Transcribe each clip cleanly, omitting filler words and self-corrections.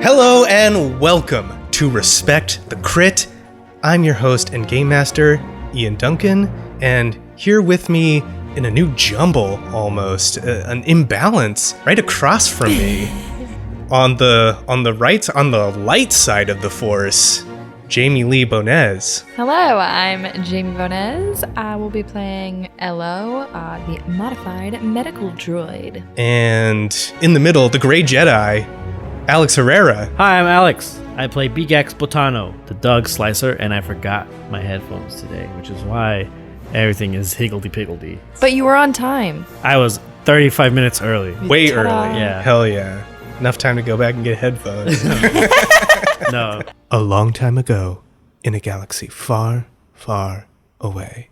Hello and welcome to Respect the Crit. I'm your host and game master, Ian Duncan, and here with me in a new jumble almost, an imbalance right across from me on the light side of the force, Jamie Lee-Bonés. Hello, I'm Jamie Lee-Bonés. I will be playing Elo, the modified medical droid. And in the middle, the Grey Jedi, Alex Herrera. Hi, I'm Alex. I play Beegax Botano, the dog slicer, and I forgot my headphones today, which is why everything is higgledy-piggledy. But you were on time. I was 35 minutes early. Way Ta-da. early. Yeah. Hell yeah. Enough time to go back and get headphones. No. A long time ago, in a galaxy far, far away.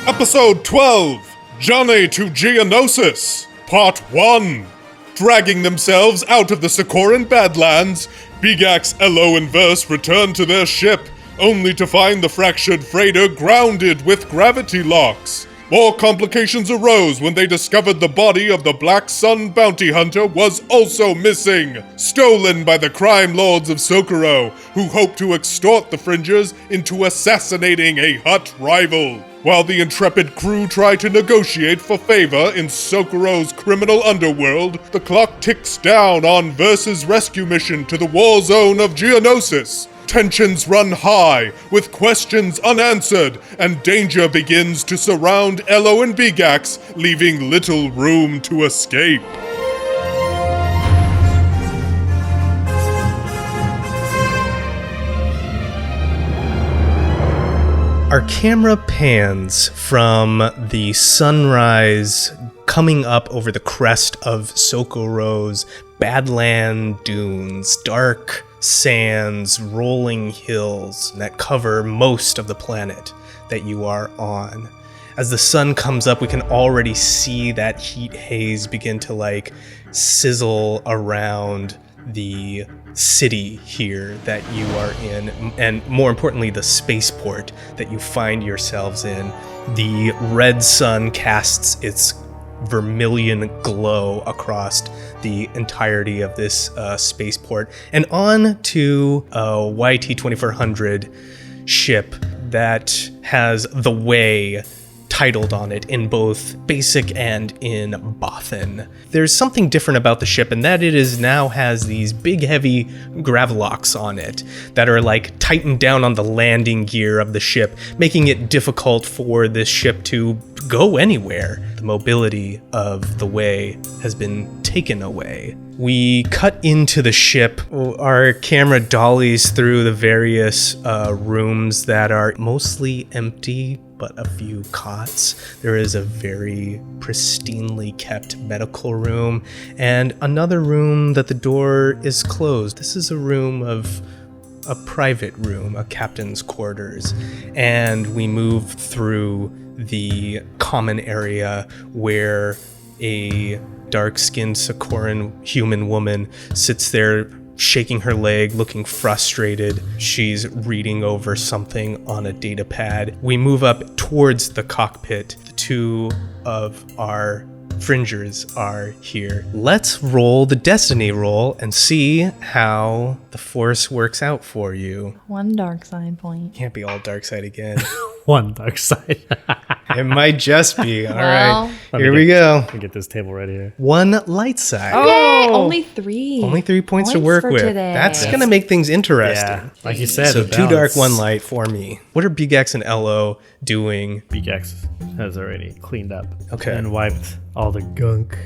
Episode 12, Journey to Geonosis, Part 1. Dragging themselves out of the Socorran Badlands, Beegax, Elo and Verse returned to their ship, only to find the fractured freighter grounded with gravity locks. More complications arose when they discovered the body of the Black Sun bounty hunter was also missing, stolen by the crime lords of Socorro, who hoped to extort the fringers into assassinating a Hutt rival. While the intrepid crew tried to negotiate for favor in Socorro's criminal underworld, the clock ticks down on Verse's rescue mission to the war zone of Geonosis. Tensions run high, with questions unanswered, and danger begins to surround Elo and Beegax, leaving little room to escape. Our camera pans from the sunrise coming up over the crest of Socorro's Badland dunes, dark sands, rolling hills that cover most of the planet that you are on. As the sun comes up, we can already see that heat haze begin to sizzle around the city here that you are in, and more importantly, the spaceport that you find yourselves in. The red sun casts its vermilion glow across the entirety of this spaceport and on to a YT-2400 ship that has The Way titled on it in both basic and in Bothan. There's something different about the ship, and that it is now has these big heavy gravlocks on it that are tightened down on the landing gear of the ship, making it difficult for this ship to go anywhere. The mobility of The Way has been taken away. We cut into the ship. Our camera dollies through the various rooms that are mostly empty, but a few cots. There is a very pristinely kept medical room, and another room that the door is closed. This is a room of a private room, a captain's quarters, and we move through the common area where a dark-skinned Socorran human woman sits there shaking her leg, looking frustrated. She's reading over something on a data pad. We move up towards the cockpit. The two of our fringers are here. Let's roll the destiny roll and see how the force works out for you. One dark side point. Can't be all dark side again. One dark side. It might just be. All Well, right, here we go. Let me get this table right here. One light side. Yay! Only 3. Only 3 points to work for with. today. That's going to make things interesting. Yeah, like you said. So a 2 dark, balance. 1 light for me. What are Beegax and Elo doing? Beegax has already cleaned up. Okay. And wiped all the gunk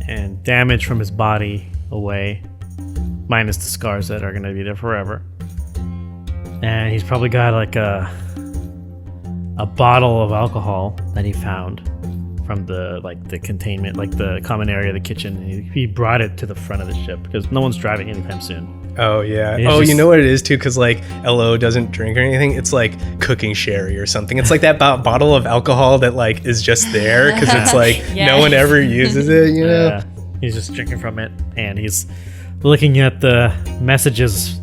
and damage from his body away, minus the scars that are going to be there forever. And he's probably got a bottle of alcohol that he found from the containment, the common area of the kitchen. He brought it to the front of the ship because no one's driving anytime soon. Oh, yeah. It's Oh, you just- know what it is, too? Because, Elo doesn't drink or anything. It's cooking sherry or something. It's that bottle of alcohol that, is just there because it's, no one ever uses it, you know? Yeah. He's just drinking from it, and he's looking at the messages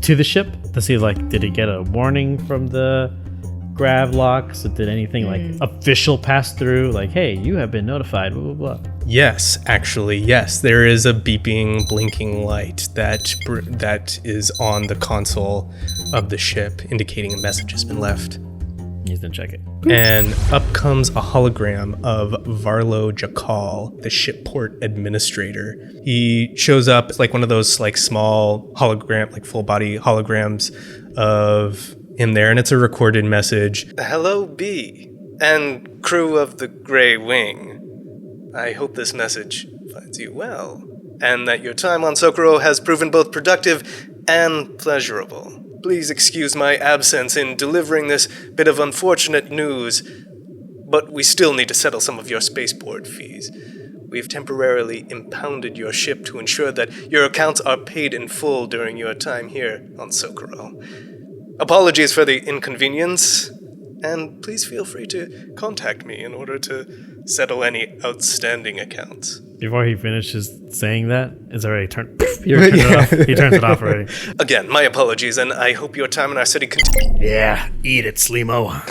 to the ship to see, did he get a warning from the grav locks? Did anything like official pass through? Like, hey, you have been notified, blah, blah, blah. Yes, actually, yes. There is a beeping, blinking light that is on the console of the ship, indicating a message has been left. He's gonna check it. And up comes a hologram of Varlo Jakal, the shipport administrator. He shows up like one of those like small hologram, like full body holograms of him there, and it's a recorded message. Hello, B, and crew of the Grey Wing. I hope this message finds you well, and that your time on Socorro has proven both productive and pleasurable. Please excuse my absence in delivering this bit of unfortunate news, but we still need to settle some of your spaceport fees. We've temporarily impounded your ship to ensure that your accounts are paid in full during your time here on Socorro. Apologies for the inconvenience, and please feel free to contact me in order to settle any outstanding accounts. Before he finishes saying that, it's already turned. He turns it off already. Again, my apologies, and I hope your time in our city Yeah, eat it, Slimo.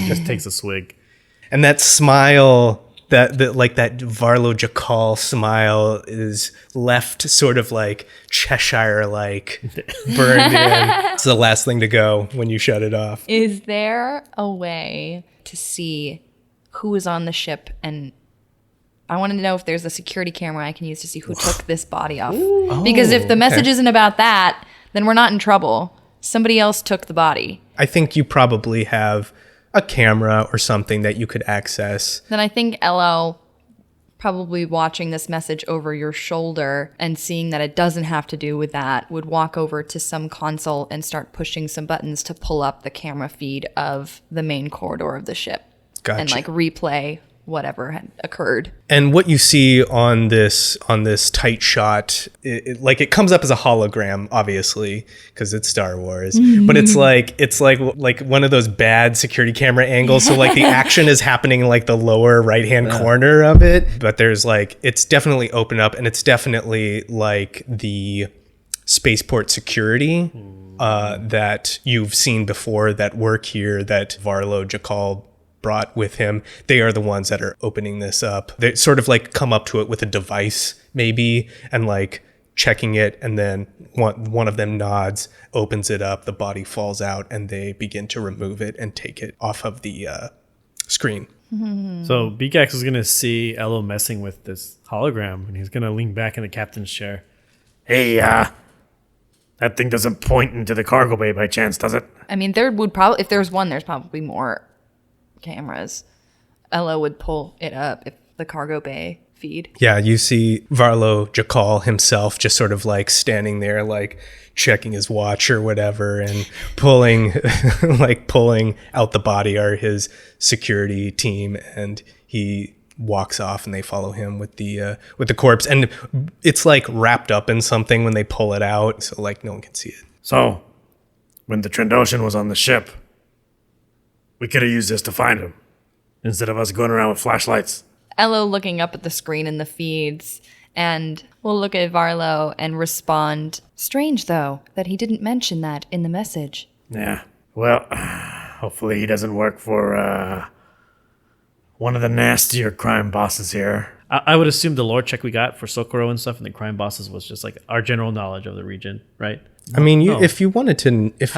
Just takes a swig. And that smile, that Varlo Jakal smile is left sort of like Cheshire-like, burned in. It's the last thing to go when you shut it off. Is there a way to see who is on the ship? And I want to know if there's a security camera I can use to see who took this body off. Because if the message isn't about that, then we're not in trouble. Somebody else took the body. I think you probably have a camera or something that you could access. Then I think Elo, probably watching this message over your shoulder and seeing that it doesn't have to do with that, would walk over to some console and start pushing some buttons to pull up the camera feed of the main corridor of the ship. Gotcha. And like replay whatever had occurred. And what you see on this tight shot, it comes up as a hologram, obviously, because it's Star Wars. But it's like one of those bad security camera angles. So like the action is happening in like the lower right hand corner of it. But there's like, it's definitely open up, and it's definitely like the spaceport security that you've seen before that work here, that Varlo Jakal brought with him. They are the ones that are opening this up. They sort of like come up to it with a device maybe and like checking it, and then one of them nods, opens it up, the body falls out, and they begin to remove it and take it off of the screen. So Beegax is going to see Elo messing with this hologram, and he's going to lean back in the captain's chair. Hey, that thing doesn't point into the cargo bay by chance, does it? I mean, there would probably, if there's one, there's probably more cameras. Elo would pull it up if the cargo bay feed. Yeah, you see Varlo Jakal himself just sort of like standing there, like checking his watch or whatever, and pulling out the body are his security team, and he walks off and they follow him with the corpse, and it's like wrapped up in something when they pull it out, so like no one can see it. So, when the Trandoshan was on the ship, we could have used this to find him, instead of us going around with flashlights. Elo looking up at the screen in the feeds, and we'll look at Varlo and respond, strange though, that he didn't mention that in the message. Yeah, well, hopefully he doesn't work for, one of the nastier crime bosses here. I would assume the lore check we got for Socorro and stuff and the crime bosses was just like our general knowledge of the region, right? I mean, if you wanted to, but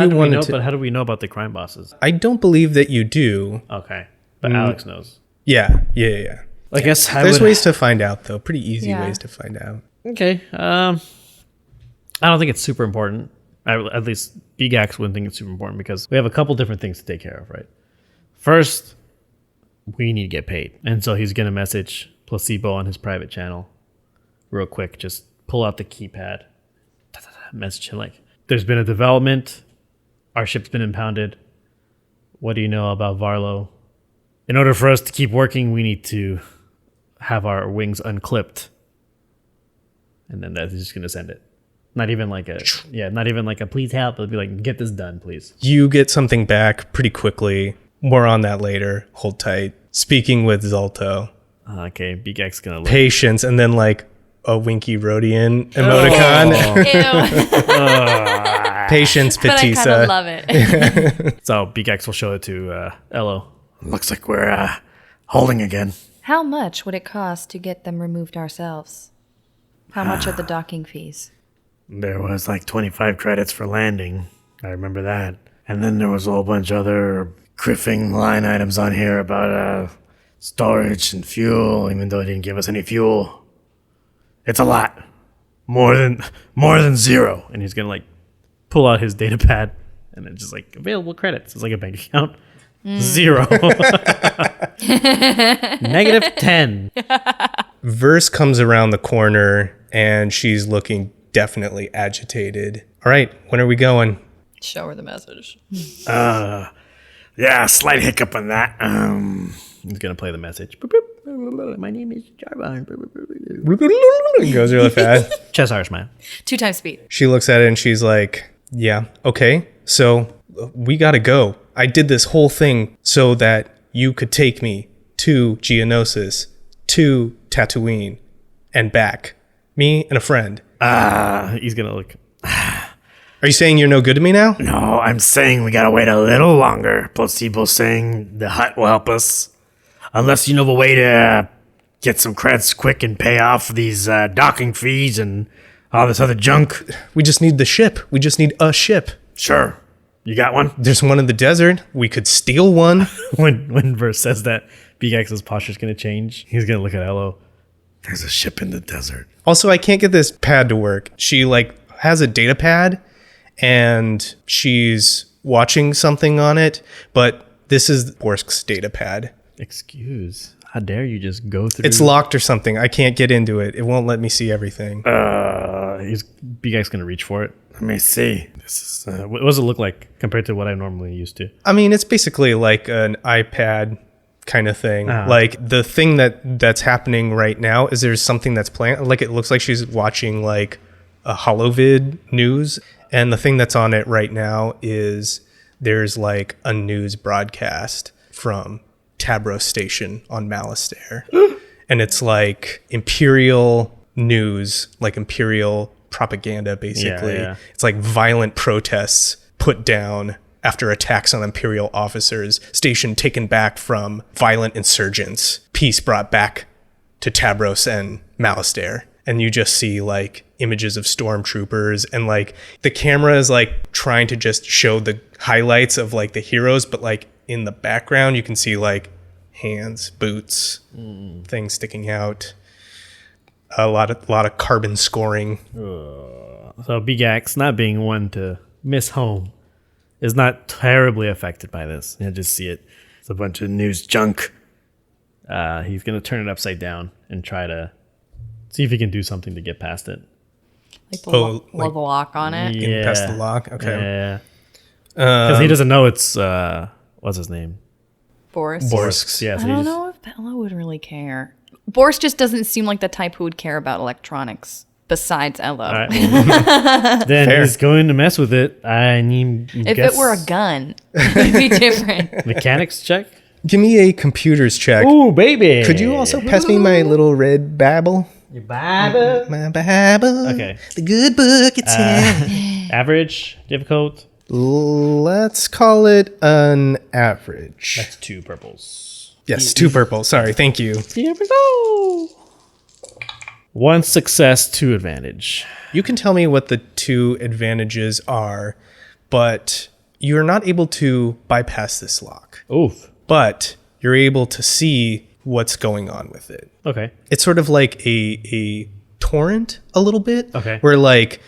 how do we know about the crime bosses? I don't believe that you do. Okay, but Alex knows. Yeah. I guess there's ways to find out, though. Pretty easy ways to find out. Okay. I don't think it's super important. At least Beegax wouldn't think it's super important because we have a couple different things to take care of, right? First, we need to get paid. And so he's going to message Placebo on his private channel real quick. Just pull out the keypad. Message him like, there's been a development. Our ship's been impounded. What do you know about Varlo? In order for us to keep working, we need to have our wings unclipped. And then that's just going to send it. Not even like a please help. It'll be like, get this done, please. You get something back pretty quickly. More on that later. Hold tight. Speaking with Zolto. Okay, Beegax gonna look. Patience, and then like a Winky Rodian emoticon. Ew. Patience, But I kind of Patissa. love it. So Beegax will show it to Elo. Looks like we're holding again. How much would it cost to get them removed ourselves? How much are the docking fees? There was like 25 credits for landing. I remember that. And then there was a whole bunch of other criffing line items on here about storage and fuel, even though it didn't give us any fuel. It's a lot. More than zero. And he's going to like pull out his data pad and then just like available credits. It's like a bank account. 0. -10. Verse comes around the corner and she's looking definitely agitated. All right, when are we going? Show her the message. Yeah, slight hiccup on that. He's going to play the message. Boop, boop. My name is Jarvan. It goes really fast. Chest Irish man. 2 times speed. She looks at it and she's like, yeah, okay, so we gotta go. I did this whole thing so that you could take me to Geonosis, to Tatooine, and back. Me and a friend. He's going to look. Are you saying you're no good to me now? No, I'm saying we gotta wait a little longer. Placebo's saying the Hutt will help us. Unless you know of a way to get some credits quick and pay off these docking fees and all this other junk. We just need the ship. We just need a ship. Sure. You got one? There's one in the desert. We could steal one. When Verse says that, Beegax's posture's going to change. He's going to look at Elo. There's a ship in the desert. Also, I can't get this pad to work. She like has a data pad and she's watching something on it, but this is Borsk's data pad. Excuse. How dare you just go through? It's locked or something. I can't get into it. It won't let me see everything. Beegax going to reach for it. Let me see. This is What does it look like compared to what I'm normally used to? I mean, it's basically like an iPad kind of thing. Like the thing that's happening right now is there's something that's playing. Like it looks like she's watching like a holovid news, and the thing that's on it right now is there's like a news broadcast from Tabros Station on Malastare, and it's like Imperial news, like Imperial propaganda, basically. Yeah. It's like violent protests put down after attacks on Imperial officers, station taken back from violent insurgents, peace brought back to Tabros and Malastare. And you just see like images of stormtroopers, and like the camera is like trying to just show the highlights of like the heroes, but like in the background you can see like hands, boots, things sticking out. A lot of carbon scoring. So Beegax, not being one to miss home, is not terribly affected by this. You just see it. a bunch of news junk. He's going to turn it upside down and try to see if he can do something to get past it. Like the lock on it. Getting past the lock. Okay. Yeah. Because he doesn't know it's, what's his name? Boris. Borsk's. Yeah, so I don't know if Bella would really care. Boris just doesn't seem like the type who would care about electronics besides Elo. All right. Then Fair. he's going to mess with it. I need. If it were a gun, it would be different. Mechanics check. Give me a computers check. Ooh, baby. Could you also pass me my little red Babel? Your Bible. My Babel. Okay. The good book, it's in. Average, difficult. Let's call it an average. That's 2 purples. Yes, 2 purple. Sorry, thank you. Here we go. 1 success, 2 advantage. You can tell me what the 2 advantages are, but you're not able to bypass this lock. Oof. But you're able to see what's going on with it. Okay. It's sort of like a torrent a little bit. Okay. Where like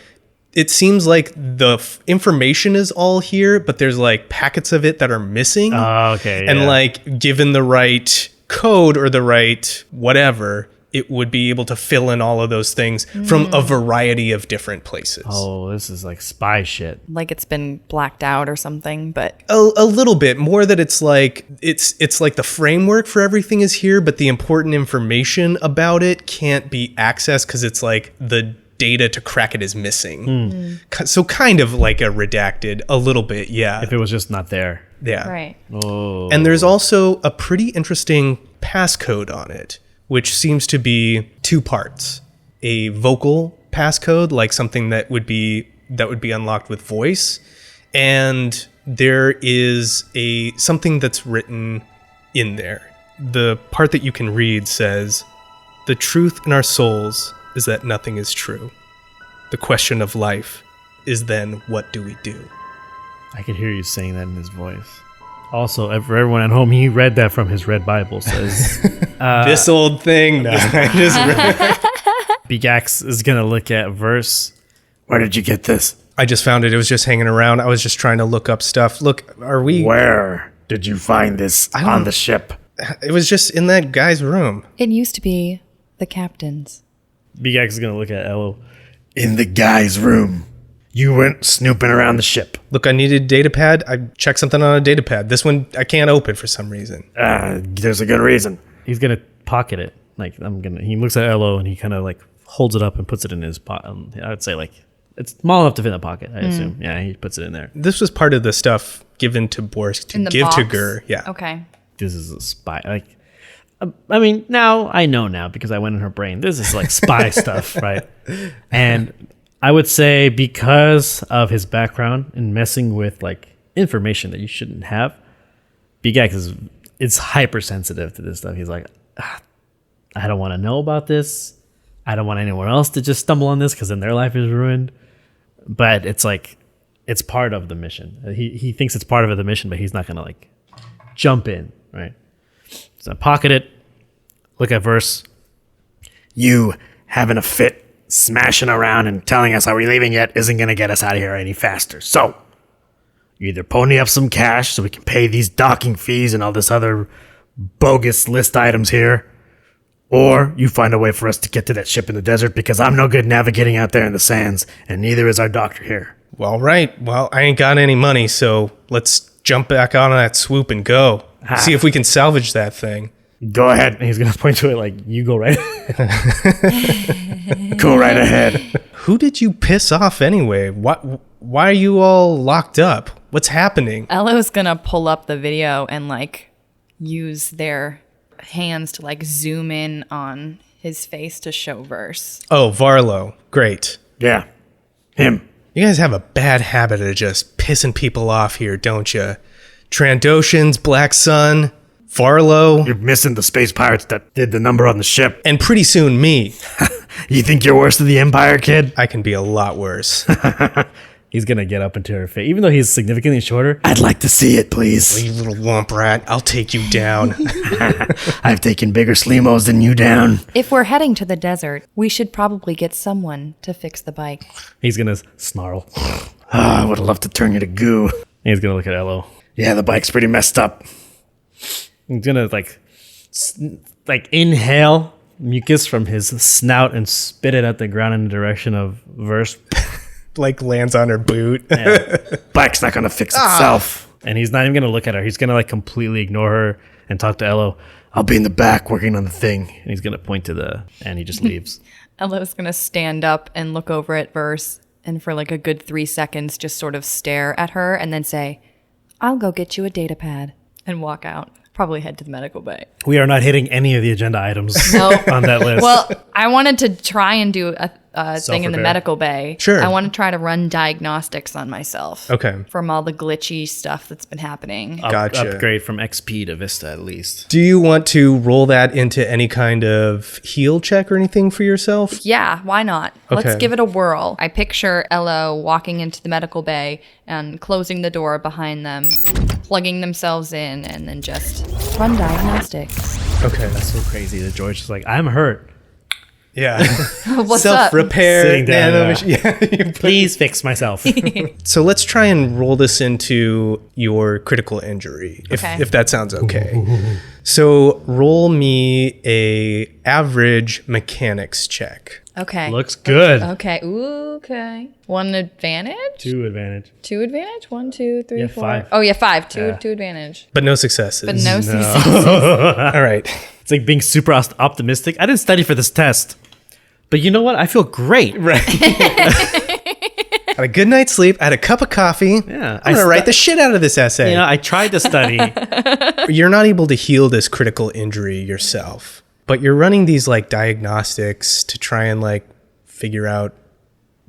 it seems like the information is all here, but there's like packets of it that are missing. Okay. And yeah. like given the right code or the right whatever, it would be able to fill in all of those things from a variety of different places. Oh, this is like spy shit. Like it's been blacked out or something, but A little bit more that it's like the framework for everything is here, but the important information about it can't be accessed because it's like the data to crack it is missing. So kind of like a redacted a little bit, yeah. If it was just not there. Yeah. right. Oh. And there's also a pretty interesting passcode on it, which seems to be 2 parts. A vocal passcode, like something that would be that would be unlocked with voice. And there is something that's written in there. The part that you can read says, "The truth in our souls is that nothing is true. The question of life is then, what do we do?" I could hear you saying that in his voice. Also, for everyone at home, he read that from his red Bible. Says This old thing. No, I just Beegax is gonna look at Verse. Where did you get this? I just found it. It was just hanging around. I was just trying to look up stuff. Look, are we... Where did you find this on the ship? It was just in that guy's room. It used to be the captain's. Beegax is gonna look at Elo. In the guy's room. You went snooping around the ship. Look, I needed a data pad. I checked something on a data pad. This one I can't open for some reason. There's a good reason. He's gonna pocket it. He looks at Elo and he kind of like holds it up and puts it in his pocket. I would say like it's small enough to fit in the pocket. I assume. Yeah, he puts it in there. This was part of the stuff given to Borsk to In the give box? to Gur. Yeah. Okay. This is a spy. Like, I mean, now I know now because I went in her brain. This is like spy stuff, right? And I would say because of his background in messing with like information that you shouldn't have, Beegax is hypersensitive to this stuff. He's like, I don't want to know about this. I don't want anyone else to just stumble on this because then their life is ruined. But it's like, it's part of the mission. He thinks it's part of the mission, but he's not gonna like jump in, right? So pocket it. Look at Verse. You having a fit, smashing around and telling us how we're leaving yet isn't going to get us out of here any faster. So, you either pony up some cash so we can pay these docking fees and all this other bogus list items here, or you find a way for us to get to that ship in the desert because I'm no good navigating out there in the sands, and neither is our doctor here. Well, right. Well, I ain't got any money, so let's jump back on that swoop and go. See if we can salvage that thing. Go ahead. And he's gonna point to it like, you go right. Go right ahead. Who did you piss off anyway? Why are you all locked up? What's happening? Elo's gonna pull up the video and like use their hands to like zoom in on his face to show Verse. Oh, Varlo. Great. Yeah. Him. You guys have a bad habit of just pissing people off here, don't you? Trandoshans, Black Sun, Varlo, You're missing the space pirates that did the number on the ship. and pretty soon me. You think you're worse than the Empire, kid? I can be a lot worse. He's gonna get up into her face, even though he's significantly shorter. I'd like to see it, please. You little womp rat, I'll take you down. I've taken bigger sleemos than you down. If we're heading to the desert, we should probably get someone to fix the bike. He's gonna snarl. I would have loved to turn you to goo. And he's gonna look at Elo. Yeah, the bike's pretty messed up. He's gonna like inhale mucus from his snout and spit it at the ground in the direction of Verse. Like lands on her boot. Bike's not gonna fix itself. And he's not even gonna look at her. He's gonna like completely ignore her and talk to Elo. I'll be in the back working on the thing. And he's gonna point to and he just leaves. Elo's gonna stand up and look over at Verse and for like a good 3 seconds just sort of stare at her and then say, "I'll go get you a data pad," and walk out. Probably head to the medical bay. We are not hitting any of the agenda items on that list. Well, I wanted to try and do a thing in the Self-repair. medical bay. Sure. I want to try to run diagnostics on myself. Okay. From all the glitchy stuff that's been happening. Gotcha. Upgrade from XP to Vista at least. Do you want to roll that into any kind of heal check or anything for yourself? Yeah, why not? Let's Okay. give it a whirl. I picture Elo walking into the medical bay and closing the door behind them, plugging themselves in, and then just run diagnostics. Okay. That's so crazy that George is like, I'm hurt. Yeah. What's up? Self-repair. Sitting down, Yeah. Please fix myself. So let's try and roll this into your critical injury, Okay. if that sounds okay. So roll me a average mechanics check. Okay. Looks good. Okay. Ooh, okay. 1 advantage? 2 advantage. 2 advantage? 1, 2, 3, Yeah, 4. 5. Oh yeah, 5. Two advantage. But no successes. But no success. All right. It's like being super optimistic. I didn't study for this test. But you know what? I feel great. Right. Had a good night's sleep. I had a cup of coffee. Yeah. I'm going to write the shit out of this essay. You know, I tried to study. You're not able to heal this critical injury yourself, but you're running these like diagnostics to try and like figure out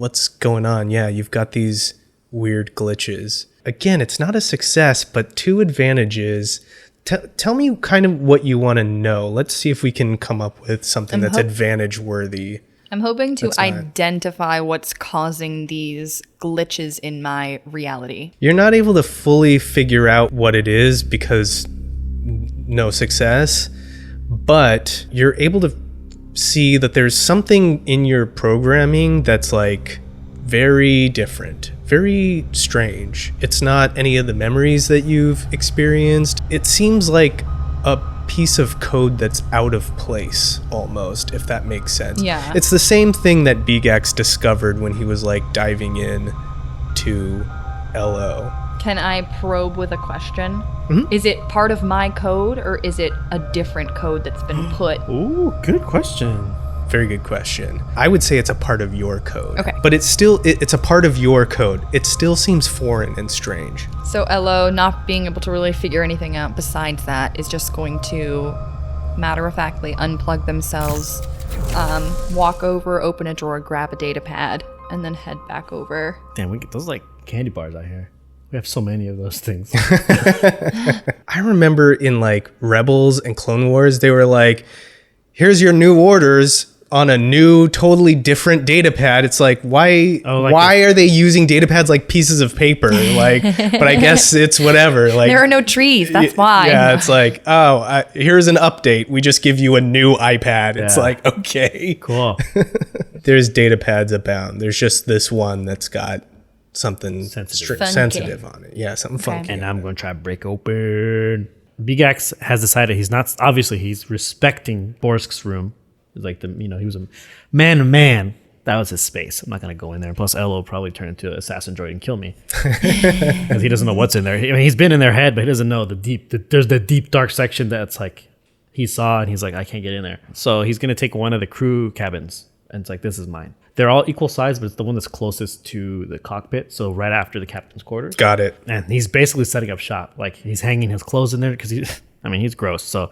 what's going on? Yeah, you've got these weird glitches. Again, it's not a success, but 2 advantages. Tell me kind of what you want to know. Let's see if we can come up with something that's advantage worthy. I'm hoping to identify what's causing these glitches in my reality. You're not able to fully figure out what it is because no success, but you're able to see that there's something in your programming that's like very different, very strange. It's not any of the memories that you've experienced. It seems like a piece of code that's out of place almost, if that makes sense. Yeah. It's the same thing that Beegax discovered when he was like diving in to Elo. Can I probe with a question? Mm-hmm. Is it part of my code or is it a different code that's been put? Ooh, good question. Very good question. I would say it's a part of your code. Okay. But it's still, it's a part of your code. It still seems foreign and strange. So Elo, not being able to really figure anything out besides that, is just going to matter-of-factly unplug themselves, walk over, open a drawer, grab a data pad, and then head back over. Damn, we get those like candy bars out here. We have so many of those things. I remember in like Rebels and Clone Wars, they were like, here's your new orders on a new, totally different data pad. It's like, why are they using data pads like pieces of paper? Like, but I guess it's whatever. Like, there are no trees. That's why. Yeah, it's like, here's an update. We just give you a new iPad. It's like, okay. Cool. There's data pads abound. There's just this one that's got something sensitive on it. Yeah, something funky. And I'm going to try to break open. Beegax has decided he's respecting Borsk's room. He's like he was a man to man. That was his space. I'm not going to go in there. Plus, Elo will probably turn into an assassin droid and kill me. Because he doesn't know what's in there. I mean, he's been in their head, but he doesn't know there's the deep, dark section that's like, he saw and he's like, I can't get in there. So he's going to take one of the crew cabins. And it's like, this is mine. They're all equal size, but it's the one that's closest to the cockpit. So right after the captain's quarters. Got it. And he's basically setting up shop. Like he's hanging his clothes in there because he's gross. So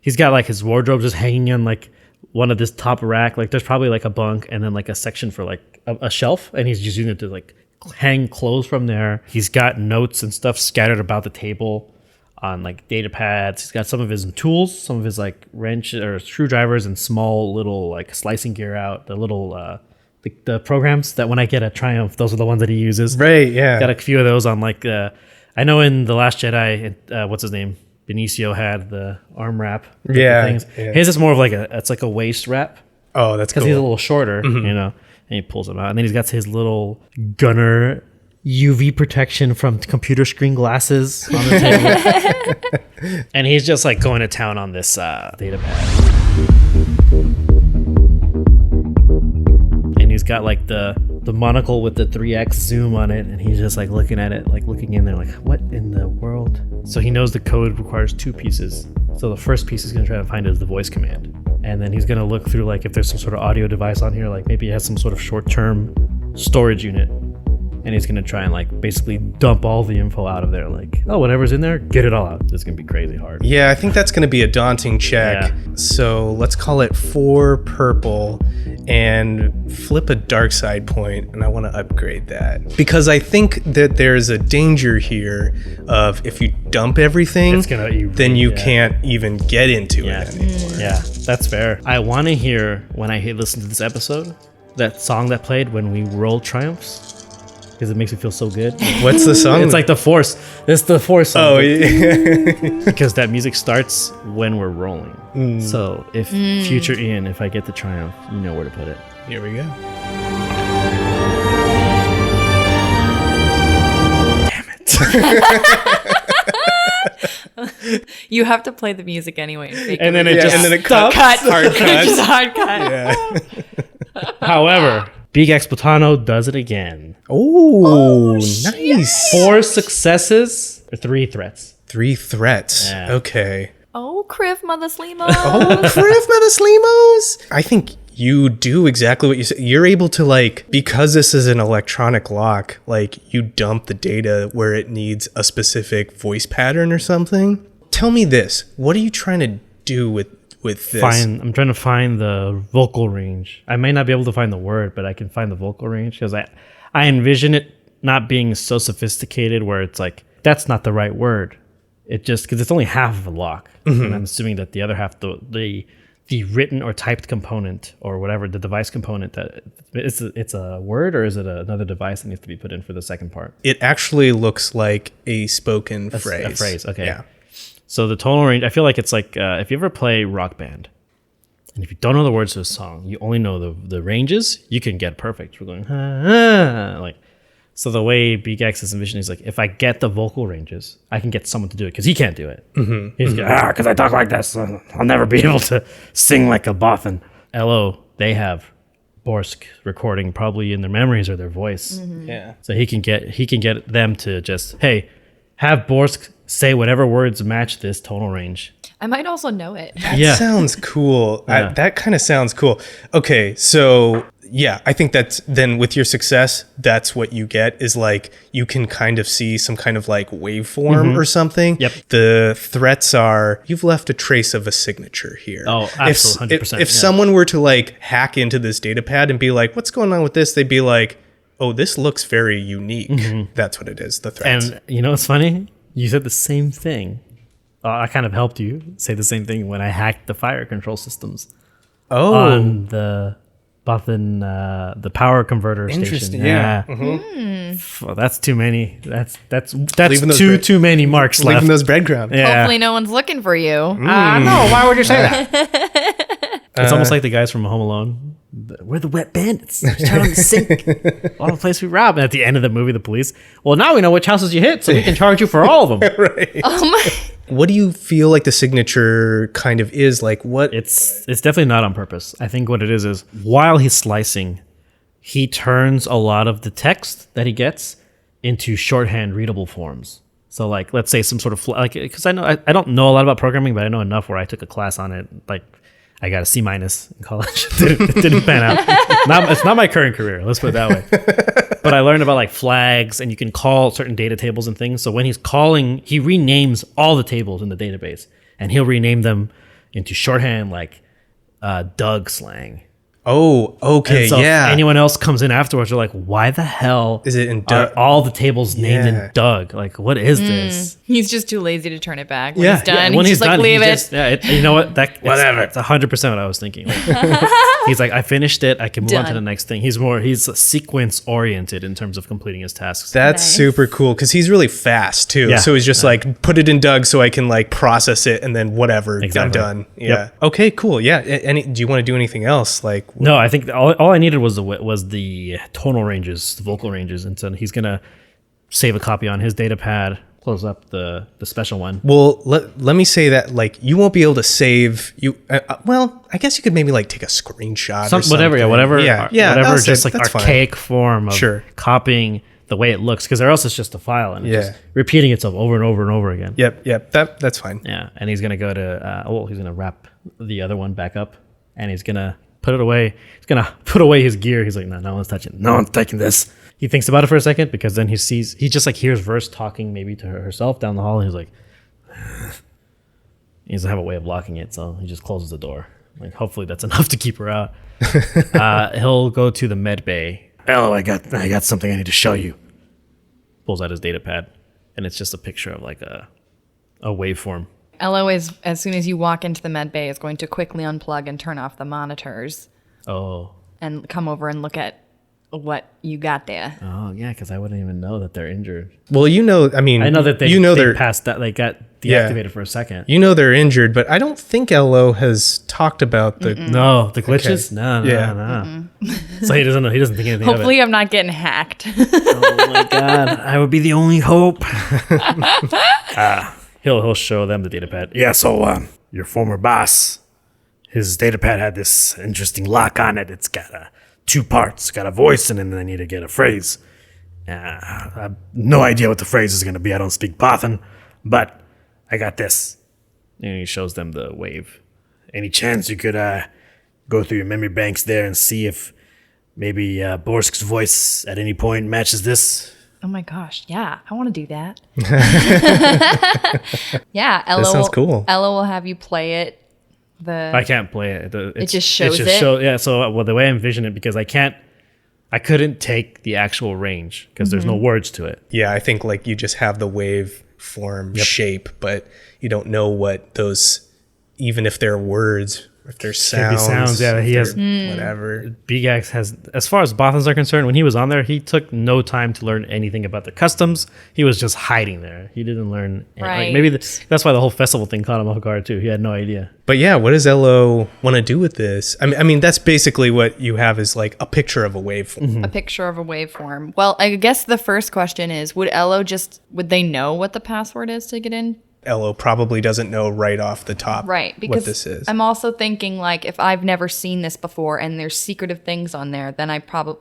he's got like his wardrobe just hanging on like one of this top rack. Like there's probably like a bunk and then like a section for like a shelf. And he's just using it to like hang clothes from there. He's got notes and stuff scattered about the table on like data pads. He's got some of his tools, some of his like wrench or screwdrivers and small little like slicing gear out. The little the programs that when I get a Triumph, those are the ones that he uses. Right, yeah. Got a few of those on like I know in The Last Jedi, what's his name? Benicio had the arm wrap. Things. Yeah. His is more of like it's like a waist wrap. Oh, that's cool. Because he's a little shorter, and he pulls them out. And then he's got his little gunner UV protection from computer screen glasses on the table. And he's just like going to town on this data pad. And he's got like the monocle with the 3x zoom on it, and he's just like looking at it, like looking in there like, what in the world? So he knows the code requires 2 pieces. So the first piece he's going to try to find is the voice command. And then he's going to look through like if there's some sort of audio device on here, like maybe it has some sort of short-term storage unit. And he's going to try and like basically dump all the info out of there. Like, oh, whatever's in there, get it all out. It's going to be crazy hard. Yeah, I think that's going to be a daunting check. Yeah. So let's call it 4 purple and flip a dark side point. And I want to upgrade that. Because I think that there's a danger here of if you dump everything, then you can't even get into it anymore. Yeah, that's fair. I want to hear when I listen to this episode, that song that played when we rolled Triumphs. Because it makes me feel so good. What's the song? It's like the Force. It's the Force song. Oh, yeah. Because that music starts when we're rolling. So if future Ian, if I get the Triumph, you know where to put it. Here we go. Damn it. You have to play the music anyway. And then it cut. Hard cut. Just hard cut. Yeah. However, Beegax Botano does it again. Oh, nice. 4 successes or 3 threats. 3 threats. Yeah. Okay. Oh, Criff Mother Slimo. Oh, Criff Mother Slimos. I think you do exactly what you said. You're able to like, because this is an electronic lock, like you dump the data where it needs a specific voice pattern or something. Tell me this. What are you trying to do with with this. I'm trying to find the vocal range. I may not be able to find the word, but I can find the vocal range because I envision it not being so sophisticated where it's like, that's not the right word. It just, because it's only half of a lock. And I'm assuming that the other half, the written or typed component or whatever, the device component, that it's a word, or is it another device that needs to be put in for the second part? It actually looks like a spoken phrase. A phrase, okay. Yeah. So the tonal range, I feel like it's like if you ever play Rock Band, and if you don't know the words to a song, you only know the ranges, you can get perfect. We're going, like, so the way Beegax is envisioning is like, if I get the vocal ranges, I can get someone to do it because he can't do it. He's Because I talk like this, I'll never be able to sing like a Bothan. Elo, they have Borsk recording probably in their memories or their voice. Yeah. So he can get them to just, hey, have Borsk say whatever words match this tonal range. I might also know it. That sounds cool. Yeah. That kind of sounds cool. Okay, so yeah, I think that's then with your success, that's what you get is like you can kind of see some kind of like waveform or something. Yep. The threats are you've left a trace of a signature here. Oh, absolutely, 100%, If someone were to like hack into this data pad and be like, what's going on with this? They'd be like, oh, this looks very unique. That's what it is, the threats. And you know what's funny? You said the same thing. I kind of helped you say the same thing when I hacked the fire control systems on the Bothan, the power converter station. Interesting. Yeah. Well, that's too many. That's Leaving those too many marks Leaving left. those breadcrumbs. Yeah. Hopefully no one's looking for you. No, why would you say that? It's almost like the guys from Home Alone. We're the wet bandits. We're down in the sink. All the place we rob. And at the end of the movie, the police, well, now we know which houses you hit, so we can charge you for all of them. Right. Oh my. What do you feel like the signature kind of is? Like what? It's definitely not on purpose. I think what it is while he's slicing, he turns a lot of the text that he gets into shorthand readable forms. So like, let's say some sort of like, because I don't know a lot about programming, but I know enough where I took a class on it. Like, I got a C- in college. It didn't pan out. It's not my current career. Let's put it that way. But I learned about like flags, and you can call certain data tables and things. So when he's calling, he renames all the tables in the database, and he'll rename them into shorthand like Doug slang. Oh, okay, And so yeah. if anyone else comes in afterwards, they're like, why the hell Is it in are Doug? all the tables named Yeah. in Doug? Like, what is this? He's just too lazy to turn it back. When he's done, When he's just like, leave he it. just- you know what? Whatever. It's 100% what I was thinking. Like, he's like, I finished it. I can move on to Done. the next thing. He's sequence oriented in terms of completing his tasks. That's Nice. super cool because he's really fast too. Yeah. So he's just like put it in Doug so I can like process it and then whatever, I'm Exactly. done. Yeah. Yep. Okay, cool. Yeah. Do you want to do anything else? Like No, I think all I needed was the tonal ranges, the vocal ranges, and so he's gonna save a copy on his data pad, close up the special one. Well, let me say that like you won't be able to save you. Well, I guess you could maybe like take a screenshot or something. Whatever, whatever, just that's like fine. archaic form of Sure. copying the way it looks, because or else it's just a file and it's Yeah. just repeating itself over and over and over again. Yep. That's fine. Yeah, and he's gonna go to he's gonna wrap the other one back up, and he's gonna put it away. He's gonna put away his gear. He's like, no one's touching it. No one's taking this. He thinks about it for a second, because then he just like hears Verse talking maybe to herself down the hall, and he's like, he doesn't have a way of locking it, so he just closes the door. Like, hopefully that's enough to keep her out. He'll go to the med bay, Elo, I got something I need to show you. pulls out his data pad, and it's just a picture of like a waveform. Elo is, as soon as you walk into the med bay, is going to quickly unplug and turn off the monitors Oh, and come over and look at what you got there. yeah, because I wouldn't even know that they're injured. Well, I mean, I know that they they're passed that, they got Yeah. deactivated for a second. they're injured, but I don't think Elo has talked about the. No, the glitches? Okay. No. Yeah. So he doesn't know. He doesn't think anything Hopefully, I'm not getting hacked. Oh my god, I would be the only hope. He'll show them the data pad. Yeah, so your former boss, his data pad had this interesting lock on it. It's got two parts. It's got a voice, and then I need to get a phrase. I have no idea what the phrase is going to be. I don't speak Bothan, but I got this. And he shows them the wave. Any chance you could go through your memory banks there and see if maybe Borsk's voice at any point matches this? Oh my gosh, yeah, I want to do that. Yeah, Elo sounds cool. Elo will have you play it I can't play it. It just shows it? Yeah, so the way I envision it, because I couldn't take the actual range because there's no words to it. Yeah, I think like you just have the wave form shape, but you don't know what those, even if they're words, if they're sounds. Yeah, he has whatever. Beegax has, as far as Bothans are concerned, when he was on there, he took no time to learn anything about the customs. He was just hiding there. He didn't learn. Right. Like maybe that's why the whole festival thing caught him off guard too. He had no idea. But yeah, what does Elo want to do with this? I mean, that's basically what you have is like a picture of a waveform. A picture of a waveform. Well, I guess the first question is, would they know what the password is to get in? Elo probably doesn't know right off the top because what this is. I'm also thinking like if I've never seen this before and there's secretive things on there, then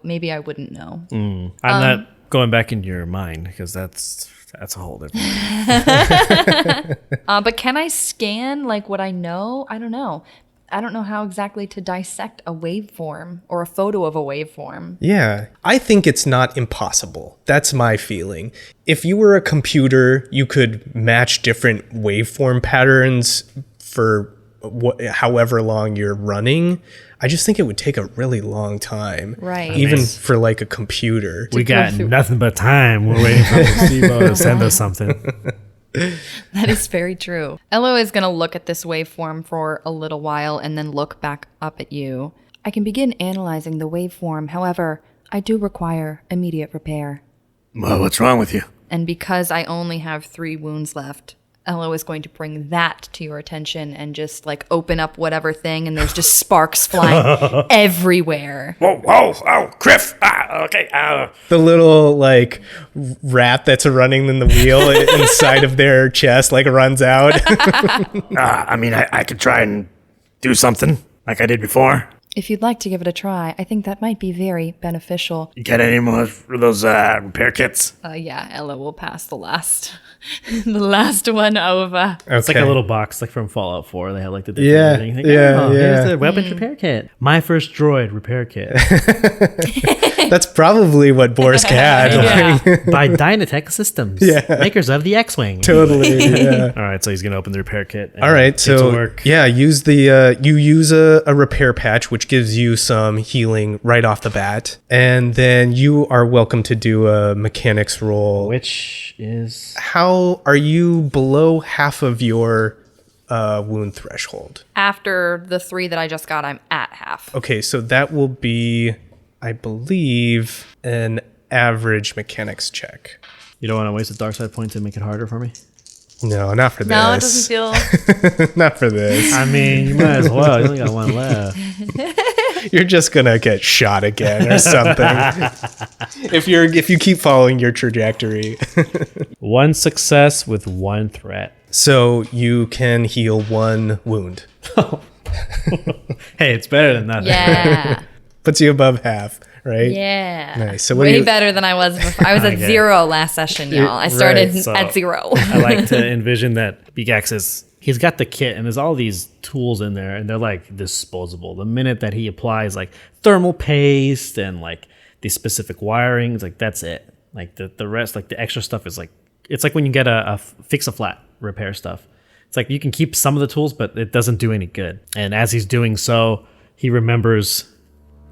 maybe I wouldn't know. I'm not going back into your mind because that's a whole different but can I scan like what I know? I don't know. I don't know how exactly to dissect a waveform or a photo of a waveform. Yeah, I think it's not impossible. That's my feeling. If you were a computer, you could match different waveform patterns for however long you're running. I just think it would take a really long time. Right. Even for like a computer. We got nothing but time. We're waiting for Steve-O to send us something. That is very true. Elo is going to look at this waveform for a little while and then look back up at you. I can begin analyzing the waveform. However, I do require immediate repair. Well, what's wrong with you? And because I only have 3 wounds left, Elo is going to bring that to your attention and just like open up whatever thing and there's just sparks flying everywhere. Whoa, oh, Criff. Okay. The little like rat that's running in the wheel inside of their chest like runs out. I mean, I could try and do something like I did before. If you'd like to give it a try, I think that might be very beneficial. You got any more of those repair kits? Yeah, Elo will pass the last one over. It's like a little box like from Fallout 4. They have like the different here's the weapons repair kit. My first droid repair kit. That's probably what Borsk had. By Dynatech Systems, makers of the X-Wing. Totally. Yeah. All right, so he's gonna open the repair kit. All right, so use the you use a repair patch, which gives you some healing right off the bat, and then you are welcome to do a mechanics roll. Which is how are you below half of your wound threshold? After the 3 that I just got, I'm at half. Okay, so that will be, I believe, an average mechanics check. You don't want to waste a dark side point to make it harder for me? No, not for this. No, it doesn't feel... Not for this. I mean, you might as well. You only got 1 left. You're just gonna get shot again or something. if you keep following your trajectory. 1 success with 1 threat. So you can heal 1 wound. Hey, it's better than nothing. Yeah. Puts you above half, right? Yeah. Nice. So way better than I was before. I was at 0 last session, y'all. I started at 0. I like to envision that Beegax he's got the kit and there's all these tools in there and they're like disposable. The minute that he applies like thermal paste and like these specific wirings, like that's it. Like the rest, like the extra stuff is like, it's like when you get a fix a flat repair stuff. It's like you can keep some of the tools, but it doesn't do any good. And as he's doing so, he remembers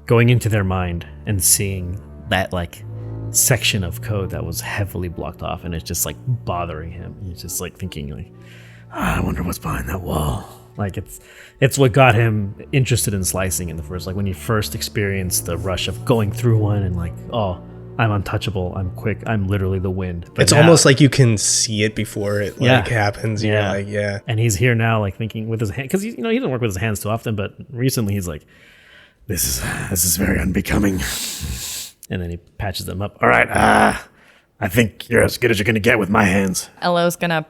going into their mind and seeing that like section of code that was heavily blocked off and it's just like bothering him. He's just like thinking like, I wonder what's behind that wall. Like it's what got him interested in slicing in the first, like when he first experienced the rush of going through one and like, oh, I'm untouchable, I'm quick, I'm literally the wind. But it's almost like you can see it before it like happens. You're Yeah. like, yeah. And he's here now like thinking with his hand, because he doesn't work with his hands too often, but recently he's like, This is very unbecoming. and then he patches them up. All right, I think you're as good as you're gonna get with my hands. Elo's gonna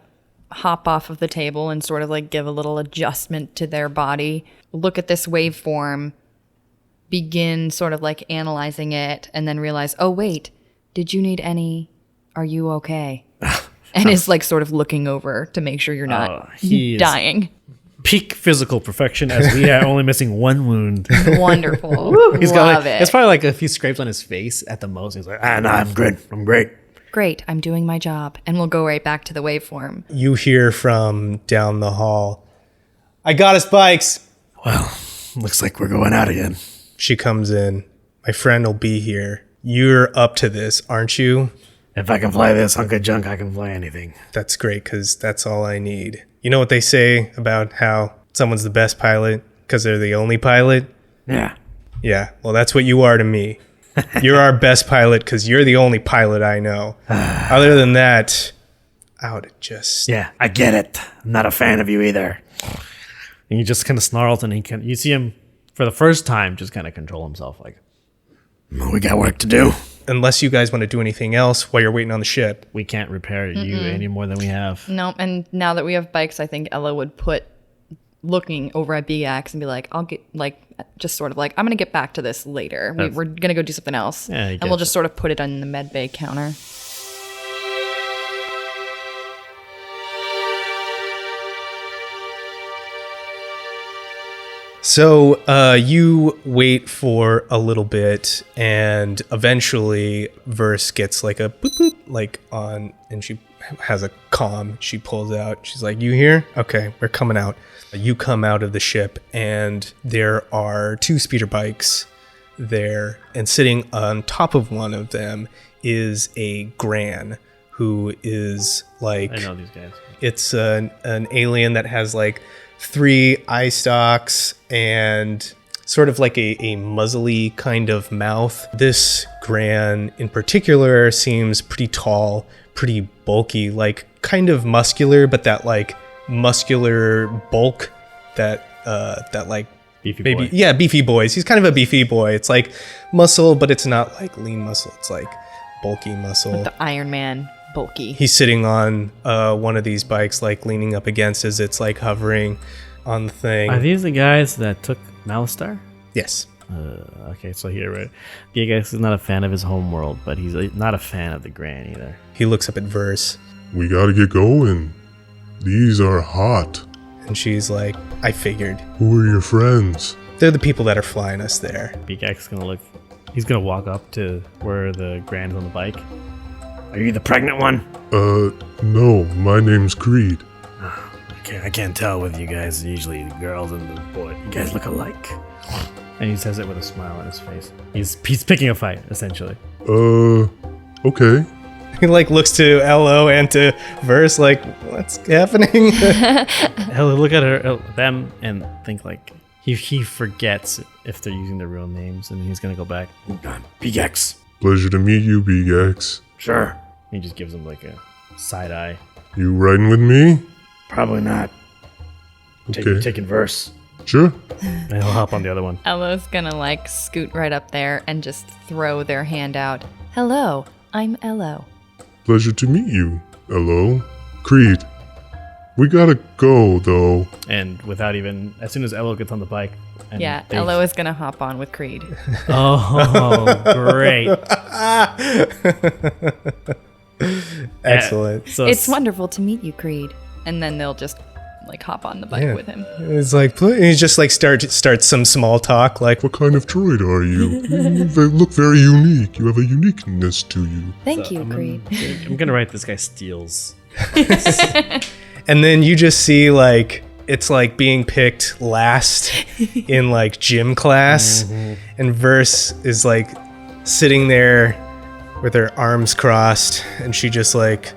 hop off of the table and sort of like give a little adjustment to their body, look at this waveform, begin sort of like analyzing it, and then realize, oh wait, did you need any, are you okay? And is like sort of looking over to make sure you're not dying. Peak physical perfection as we are only missing 1 wound. Wonderful. He's got Love it. it's probably like a few scrapes on his face at the most. He's like, No, I'm good. I'm great. Great, I'm doing my job. And we'll go right back to the waveform. You hear from down the hall, I got us bikes. Well, looks like we're going out again. She comes in. My friend will be here. You're up to this, aren't you? If I can fly this hunk of junk, I can fly anything. That's great, because that's all I need. You know what they say about how someone's the best pilot because they're the only pilot? Yeah. Yeah, well, that's what you are to me. You're our best pilot because you're the only pilot I know. Other than that, I would just... Yeah, I get it. I'm not a fan of you either. And he just kind of snarls, and you see him for the first time just kind of control himself. Like, We got work to do. Unless you guys want to do anything else while you're waiting on the ship. we can't repair you any more than we have. No, and now that we have bikes, I think Ella would put looking over at Beegax and be like, I'll get like just sort of like, I'm gonna get back to this later. We're gonna go do something else. Yeah, I and get we'll just sort of put it on the med bay counter. So you wait for a little bit, and eventually Verse gets like a boop boop like on, and she has a comm. She pulls out. She's like, "You here? Okay, we're coming out." You come out of the ship, and there are two speeder bikes there, and sitting on top of one of them is a Gran, who is like, I know these guys. it's an alien that has like 3 eye stalks and sort of like a muzzly kind of mouth. This Gran in particular seems pretty tall, pretty bulky, like kind of muscular, but that like muscular bulk that like Beefy maybe boy. yeah, beefy boys. He's kind of a beefy boy. It's like muscle, but it's not like lean muscle. It's like bulky muscle. The Iron Man bulky. He's sitting on one of these bikes, like leaning up against as it's like hovering on the thing. Are these the guys that took Malistar? Yes. Okay, so here, right? Beegax is not a fan of his home world, but he's not a fan of the Gran either. He looks up at Verse, We gotta get going. These are hot. and she's like, I figured. Who are your friends? They're the people that are flying us there. Beegax is gonna look. He's gonna walk up to where the Gran's on the bike. Are you the pregnant one? No, my name's Creed. I can't tell with you guys. Usually the girls and the boy. You guys look alike. And he says it with a smile on his face. He's picking a fight, essentially. Okay. He like looks to Elo and to Verse, like, what's happening? He'll look at them and think like he forgets if they're using their real names, and he's gonna go back. Beegax. Pleasure to meet you, Beegax. Sure. He just gives him like a side eye. You riding with me? Probably not. Okay. Taking Verse. Sure. And he'll hop on the other one. Ella's gonna like scoot right up there and just throw their hand out. Hello, I'm Elo. Pleasure to meet you. Hello. Creed. We gotta go, though. And without even, as soon as Elo gets on the bike, and Yeah, they- Elo is gonna hop on with Creed. Oh, great! Excellent. So It's wonderful to meet you, Creed. And then they'll just like hop on the bike Yeah. with him. It's like, and he's just like starts some small talk, like, What kind of droid are you? They look very unique. You have a uniqueness to you. Thank you, Creed. I'm gonna write this guy steals. and then you just see like it's like being picked last in like gym class, and Verse is like sitting there with her arms crossed, and she just like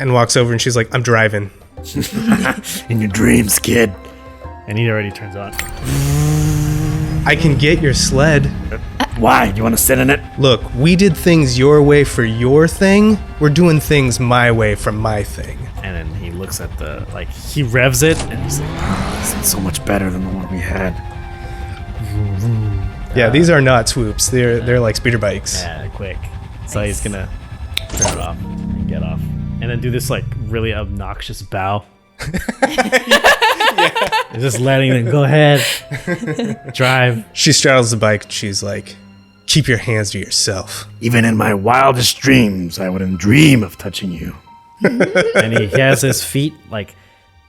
and walks over and she's like, I'm driving. In your dreams, kid. And he already turns on. I can get your sled. Why? You want to sit in it? Look, we did things your way for your thing. We're doing things my way for my thing. And then he looks at the, like, he revs it, and he's like, This is so much better than the one we had. Yeah, these are not swoops. They're like speeder bikes. yeah, quick. So he's gonna turn it off and get off. And then do this, like, really obnoxious bow. He's just letting them go ahead. Drive. She straddles the bike. She's like, keep your hands to yourself. Even in my wildest dreams, I wouldn't dream of touching you. And he has his feet, like,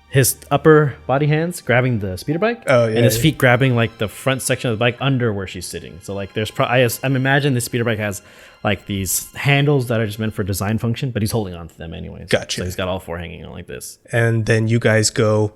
his upper body hands grabbing the speeder bike. Oh, yeah, And his yeah. feet grabbing, like, the front section of the bike under where she's sitting. So, like, there's I'm imagining the speeder bike has, like, these handles that are just meant for design function, but he's holding on to them anyways. Gotcha. So he's got all 4 hanging on like this. And then you guys go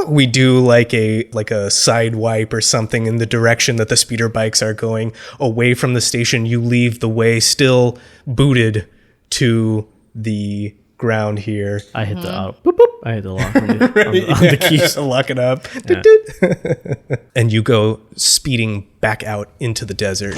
we do like a side wipe or something in the direction that the speeder bikes are going away from the station. You leave the way still booted to the ground here. I hit the boop, boop. I hit the lock on the keys. Lock it up. Yeah. And you go speeding back out into the desert.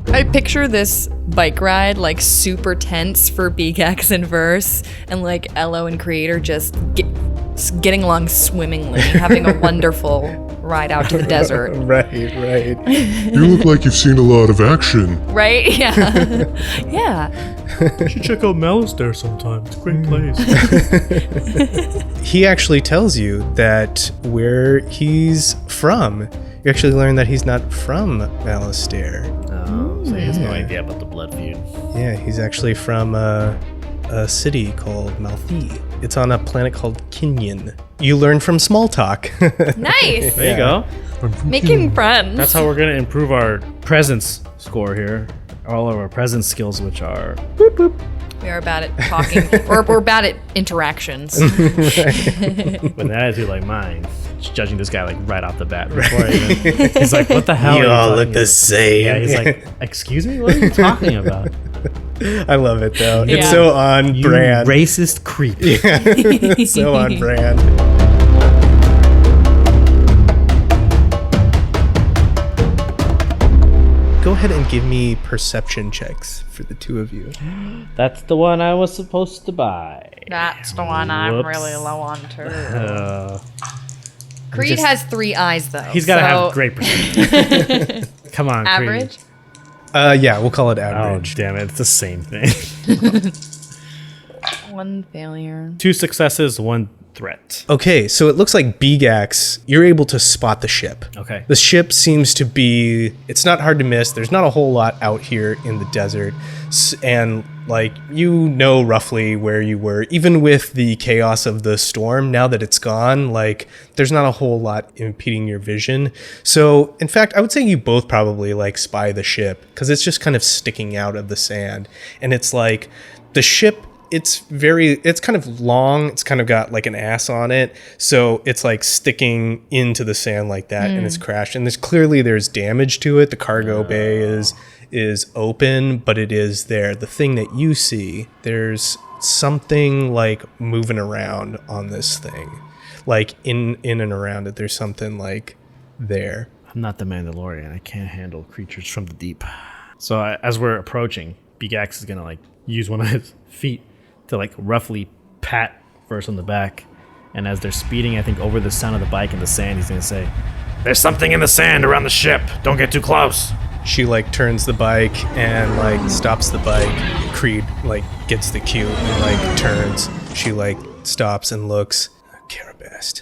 I picture this bike ride like super tense for Beegax and Verse, and like Elo and Creator just getting along swimmingly, having a wonderful ride out to the desert. Right. You look like you've seen a lot of action. Right? Yeah. Yeah. You should check out Malice there sometime. It's a great place. He actually tells you that where he's from. You actually learn that he's not from Alistair. Oh, so he has no idea about the blood feud. Yeah, he's actually from a city called Malthi. It's on a planet called Kinyon. You learn from small talk. Nice. There you go. Making friends. That's how we're going to improve our presence score here. All of our presence skills, which are... We are bad at talking. We're bad at interactions. With an attitude like mine, just judging this guy like right off the bat. Before I even, he's like, what the hell? You are all talking look the about?" same. Yeah, he's like, excuse me? What are you talking about? I love it though. It's Yeah. so on You brand. racist creep. So on brand. Go ahead and give me perception checks for the two of you. That's the one I was supposed to buy. That's the one I'm Whoops. really low on too. Creed just- has 3 eyes though. He's got to so have great perception. Come on, Creed. average. Yeah, we'll call it Oh, average. damn it. It's the same thing. 1 failure. 2 successes, 1 threat. Okay, so it looks like Beegax, you're able to spot the ship. Okay. The ship seems to be, it's not hard to miss. There's not a whole lot out here in the desert. And like, you know roughly where you were, even with the chaos of the storm. Now that it's gone, like, there's not a whole lot impeding your vision. So in fact, I would say you both probably like spy the ship because it's just kind of sticking out of the sand. And it's like the ship, it's kind of long. It's kind of got like an ass on it. So it's like sticking into the sand like that and it's crashed. And there's damage to it. The cargo bay is open, but it is there. The thing that you see, there's something like moving around on this thing. Like in and around it, there's something like there. I'm not the Mandalorian. I can't handle creatures from the deep. So as we're approaching, Beegax is going to like use one of his feet to like roughly pat Verse on the back. And as they're speeding, I think over the sound of the bike in the sand, he's going to say, There's something in the sand around the ship. Don't get too close. She like turns the bike and like stops the bike. Creed like gets the cue and like turns. She like stops and looks. Carabast.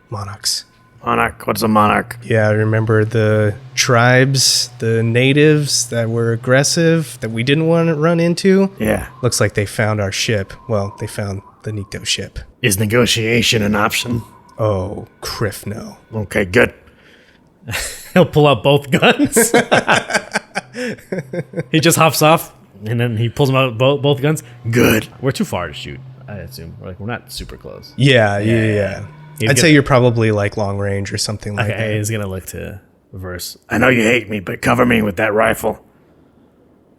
Monarchs. Monarch? What's a monarch? Yeah, remember the tribes, the natives that were aggressive that we didn't want to run into? Yeah. Looks like they found our ship. Well, they found the Nikto ship. Is negotiation an option? Oh, Criff, no. Okay, good. he'll pull out both guns. He just hops off and then he pulls them out both guns. Good. We're too far to shoot, I assume. We're not super close. Yeah. He's I'd say you're probably like long range or something like Okay, that. he's going to look to Verse. I know you hate me, but cover me with that rifle.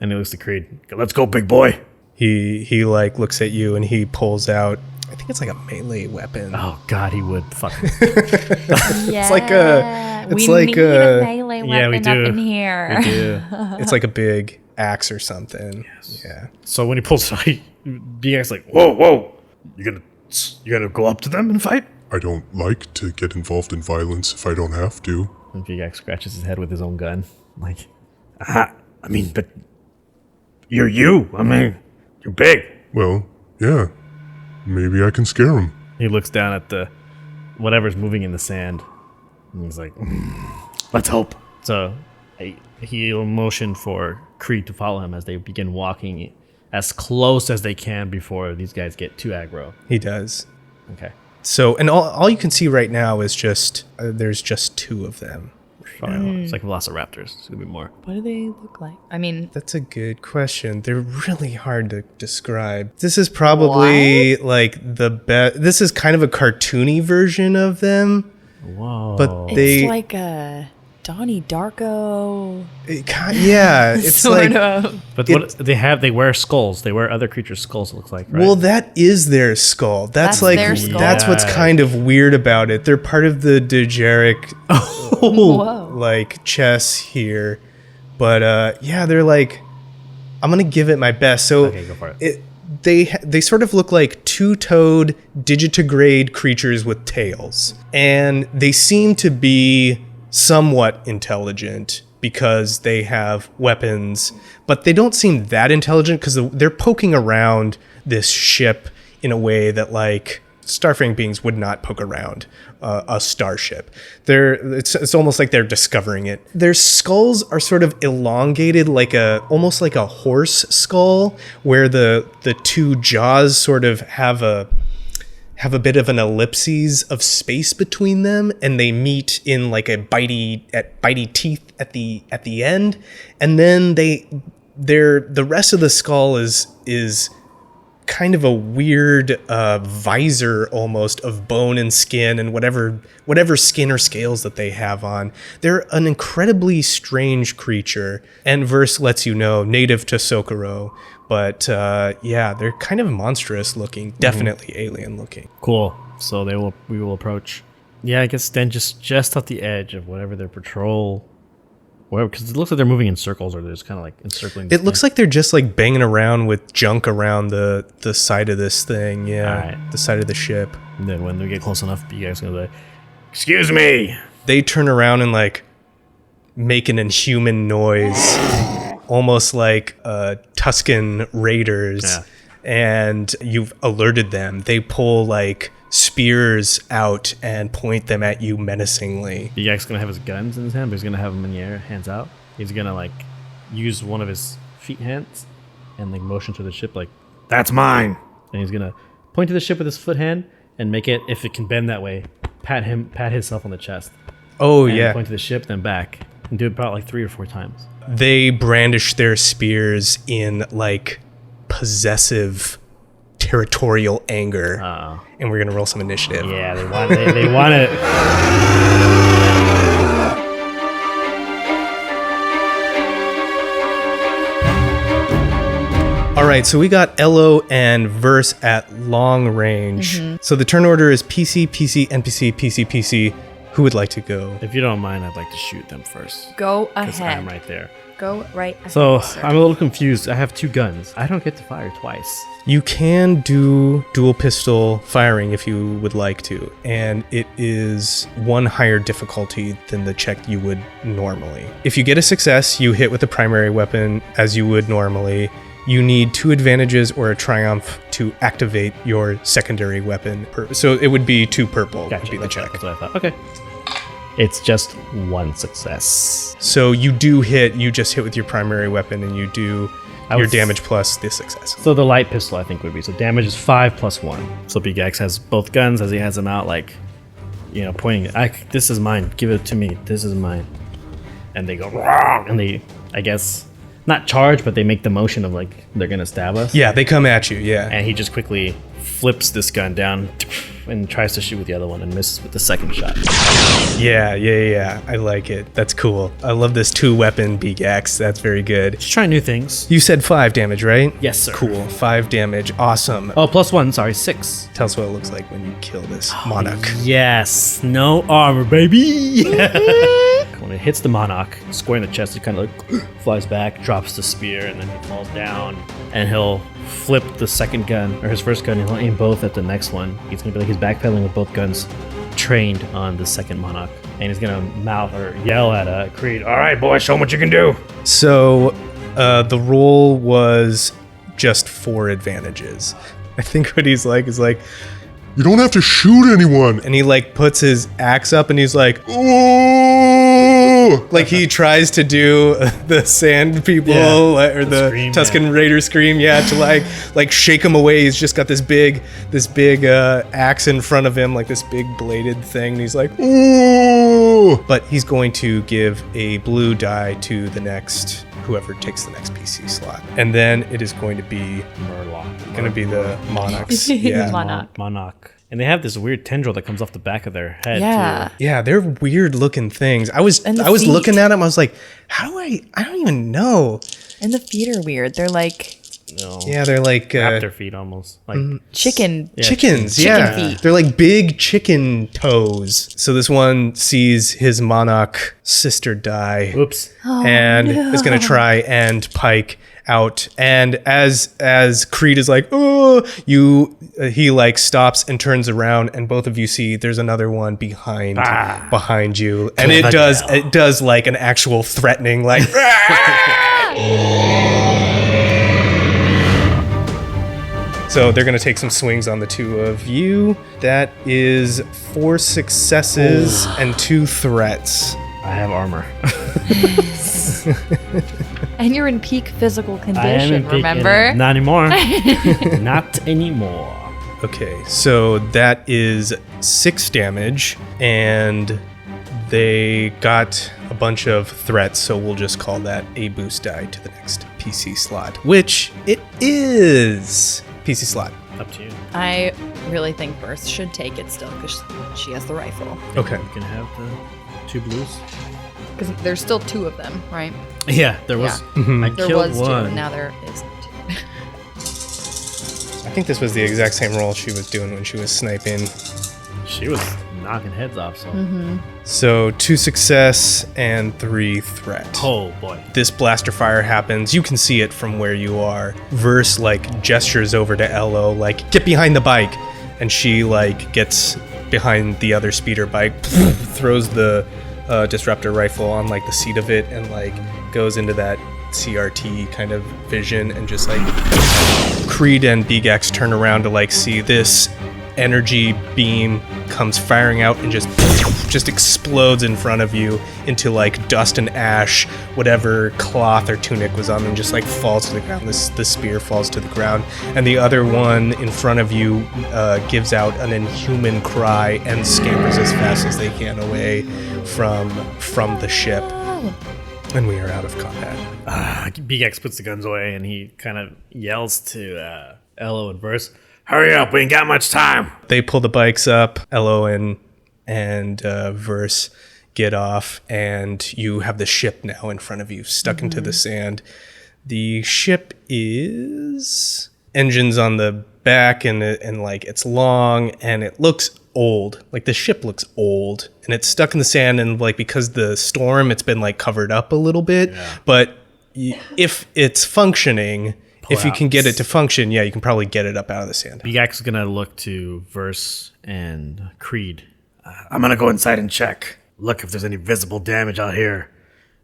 And he looks to Creed. Let's go, big boy. He like looks at you and he pulls out, I think it's like a melee weapon. Oh, God, he would. Fuck. It's like a- it's we like need a- a melee Yeah, we weapon do. up in here. We do. It's like a big axe or something. Yes. Yeah. So when he pulls out, Beegax like, Whoa. You gonna go up to them and fight? I don't like to get involved in violence if I don't have to. and Beegax scratches his head with his own gun. Like, I mean, but you're you. I mean, you're big. Well, yeah. Maybe I can scare him. he looks down at the whatever's moving in the sand. And he's like, Let's hope. so he'll motion for Creed to follow him as they begin walking as close as they can before these guys get too aggro. He does. Okay. So, and all you can see right now is just, there's just 2 of them It's like velociraptors. It's gonna be more. What do they look like? I mean, That's a good question. They're really hard to describe. This is probably like the best. This is kind of a cartoony version of them, Whoa. but they, it's like a Donnie Darko. yeah, it's sort like, of. But what they have, they wear skulls. They wear other creatures' skulls. It looks like. Right? well, that is their skull. That's like, their skull. that's what's kind of weird about it. They're part of the Degeric Whoa. like chess here, but yeah, they're like, I'm gonna give it my best. So Okay, go for it. they sort of look like two-toed digitigrade creatures with tails, and they seem to be somewhat intelligent because they have weapons, but they don't seem that intelligent because they're poking around this ship in a way that like starfaring beings would not poke around a starship. It's almost like they're discovering it. Their skulls are sort of elongated, like almost like a horse skull, where the two jaws sort of have a bit of an ellipses of space between them, and they meet in like a bitey teeth at the end, and then the rest of the skull is kind of a weird visor almost of bone and skin and whatever skin or scales that they have on. They're an incredibly strange creature, and Verse lets you know native to Socorro, but yeah, they're kind of monstrous looking, definitely alien looking. Cool. So we will approach. Yeah, I guess then just off the edge of whatever their patrol. Whatever, because it looks like they're moving in circles, or they're just kind of like encircling. It looks like they're just like banging around with junk around the side of this thing. Yeah, Alright. the side of the ship. And then when they get close enough, you guys gonna be like, "Excuse me." They turn around and like make an inhuman noise, almost like Tuscan raiders. Yeah. And you've alerted them. They pull like spears out and point them at you menacingly. Beegax gonna have his guns in his hand, but he's gonna have them in the air, hands out. He's gonna like use one of his feet hands and like motion to the ship, like, That's mine. and he's gonna point to the ship with his foot hand and make it, if it can bend that way, pat himself on the chest. Oh And yeah. point to the ship, then back, and do it about like 3 or 4 times. They brandish their spears in like possessive territorial anger. Uh-oh. And we're gonna roll some initiative. Yeah, they want it. All right, so we got Elo and Verse at long range. So the turn order is PC, PC, NPC, PC, PC. Who would like to go? If you don't mind, I'd like to shoot them first. Go Because ahead. I'm right there. Go right ahead. So sir. I'm a little confused. I have 2 guns. I don't get to fire twice. You can do dual pistol firing if you would like to, and it is 1 higher difficulty than the check you would normally. If you get a success, you hit with the primary weapon as you would normally. You need 2 advantages or a triumph to activate your secondary weapon. So it would be 2 purple Gotcha. would be the That's check. what I thought. Okay. It's just 1 success. So you do hit, you just hit with your primary weapon, and you do your was- damage plus the success. So the light pistol, I think, would be. So damage is 5 plus 1. So Beegax has both guns as he has them out, like, you know, pointing. This is mine. Give it to me. This is mine. And they go, "Rawr!" And they, I guess, not charge, but they make the motion of like they're gonna stab us. Yeah, they come at you, yeah. And he just quickly flips this gun down and tries to shoot with the other one and misses with the second shot. Yeah. I like it. That's cool. I love this 2-weapon Beegax. That's very good. Just try new things. You said 5 damage, right? Yes, sir. Cool. 5 damage. Awesome. Oh, plus 1. Sorry, 6. Tell us what it looks like when you kill this monarch. Yes, no armor, baby. When it hits the monarch, square in the chest, he kind of like flies back, drops the spear, and then he falls down. And he'll flip the second gun, or his first gun, and he'll aim both at the next one. He's gonna be like he's backpedaling with both guns trained on the second monarch. And he's gonna mouth or yell at Creed, "All right, boy, show him what you can do." So the roll was just 4 advantages. I think what he's like is like, You don't have to shoot anyone. and he like puts his axe up and he's like, Oh! Like he tries to do the sand people or the scream, Tuscan Raider scream, to like shake him away. He's just got this big axe in front of him, like this big bladed thing. And he's like, ooh! But he's going to give a blue die to the next, whoever takes the next PC slot. And then it is going to be going to be the Monarchs. Yeah. Monarch. And they have this weird tendril that comes off the back of their head. Yeah. Too. Yeah, they're weird looking things. I was And the feet. looking at them. I was like, how do I don't even know. And the feet are weird. They're like No. Yeah, they're like Raptor feet almost. Like chicken. chickens. Chicken feet. They're like big chicken toes. So this one sees his monarch sister die. Oops. And is going to try and pike out. And as Creed is like, oh, he like stops and turns around, and both of you see there's another one behind you, and it does like an actual threatening like. So they're going to take some swings on the two of you. That is 4 successes and 2 threats. I have armor. And you're in peak physical I am condition, in peak- remember? Not anymore. Not anymore. Okay, so that is 6 damage, and they got a bunch of threats, so we'll just call that a boost die to the next PC slot, which it is. PC slot. Up to you. I really think Verse should take it still because she has the rifle. Okay. You can have the 2 blues. Because there's still 2 of them, right? Yeah, there was. I There killed was 2, one. and now there isn't. I think this was the exact same roll she was doing when she was sniping. She was knocking heads off. So. So 2 success and 3 threat. Oh boy. This blaster fire happens. You can see it from where you are. Verse like gestures over to Elo, like, get behind the bike. And she like gets behind the other speeder bike, throws the disruptor rifle on like the seat of it, and like goes into that CRT kind of vision, and just like Creed and Beegax turn around to like see this energy beam comes firing out and just explodes in front of you into like dust and ash. Whatever cloth or tunic was on them just like falls to the ground. The spear falls to the ground, and the other one in front of you gives out an inhuman cry and scampers as fast as they can away from the ship. And we are out of combat. Beegax puts the guns away and he kind of yells to Elo and Verse, "Hurry up, we ain't got much time." They pull the bikes up. Elo and Verse get off, and you have the ship now in front of you, stuck into the sand. The ship is engines on the back, and like it's long, and it looks old. Like the ship looks old, and it's stuck in the sand, and like because the storm, it's been like covered up a little bit. But if it's functioning, if you can get it to function, you can probably get it up out of the sand. Beegax is gonna look to Verse and Creed. I'm gonna go inside and check. Look if there's any visible damage out here.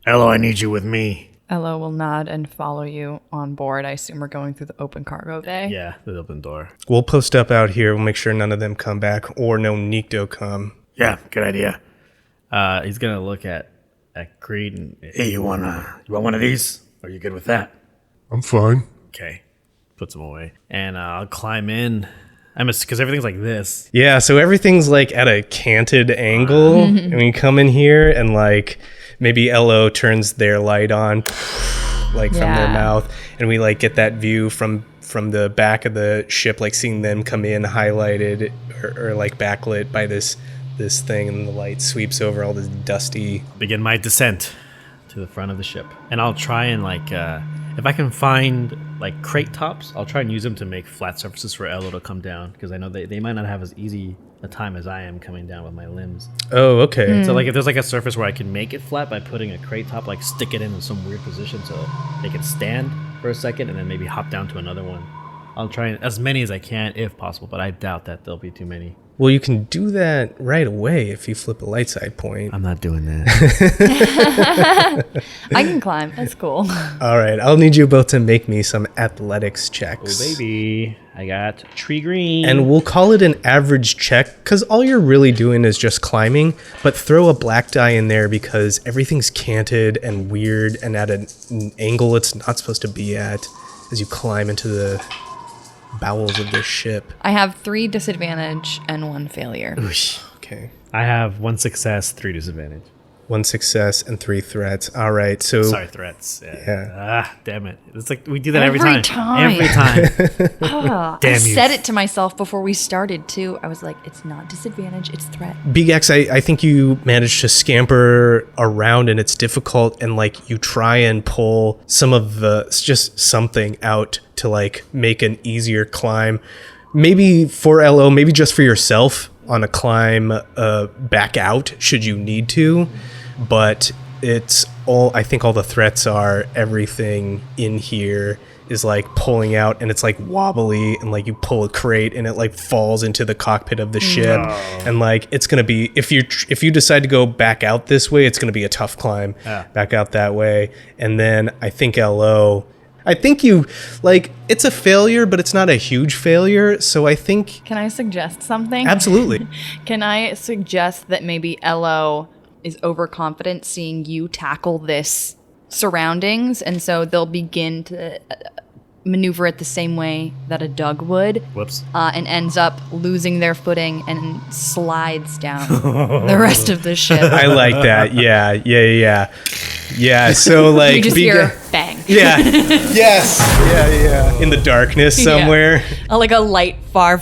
Elo, I need you with me. Elo will nod and follow you on board. I assume we're going through the open cargo bay. Yeah, the open door. We'll post up out here. We'll make sure none of them come back, or no Nikto come. Yeah, good idea. He's gonna look at Creed and Hey, you want one of these? Are you good with that? I'm fine. okay, puts them away, and I'll climb in. Because everything's like this. Yeah, so everything's like at a canted angle, and we come in here, and like maybe Elo turns their light on, like from their mouth, and we like get that view from the back of the ship, like seeing them come in highlighted or like backlit by this thing, and the light sweeps over all this dusty. Begin my descent to the front of the ship, and I'll try and like if I can find like crate tops, I'll try and use them to make flat surfaces for Elo to come down, because I know they might not have as easy a time as I am coming down with my limbs. Oh, okay. So like if there's like a surface where I can make it flat by putting a crate top, like stick it in some weird position so they can stand for a second and then maybe hop down to another one. I'll try as many as I can if possible, but I doubt that there'll be too many. Well, you can do that right away if you flip a light side point. I'm not doing that. I can climb. That's cool. All right, I'll need you both to make me some athletics checks. Oh, baby. I got tree green. And we'll call it an average check because all you're really doing is just climbing, but throw a black die in there because everything's canted and weird and at an angle it's not supposed to be at as you climb into the bowels of this ship. I have 3 disadvantage and 1 failure. Okay. I have 1 success, 3 disadvantage. 1 success and 3 threats. All right, so... Sorry, threats. Yeah. Ah, damn it. It's like we do that every Every time. time. Every time. I Damn you. said it to myself before we started, too. I was like, it's not disadvantage, it's threat. Beegax, I think you managed to scamper around and it's difficult and like you try and pull some of the, just something out to like make an easier climb. Maybe for Elo, maybe just for yourself on a climb back out should you need to. But it's all, I think all the threats are everything in here is like pulling out and it's like wobbly and like you pull a crate and it like falls into the cockpit of the ship and like it's gonna be if you decide to go back out this way it's gonna be a tough climb back out that way. And then I think Elo, I think you like it's a failure but it's not a huge failure, so I think Can I suggest something? absolutely. Can I suggest that maybe Elo is overconfident seeing you tackle this surroundings, and so they'll begin to maneuver it the same way that a Doug would. Whoops. And ends up losing their footing and slides down the rest of the ship. I like that. Yeah. So like You just hear bang. Yeah. Yes. Yeah. In the darkness somewhere. Yeah. Like a light far.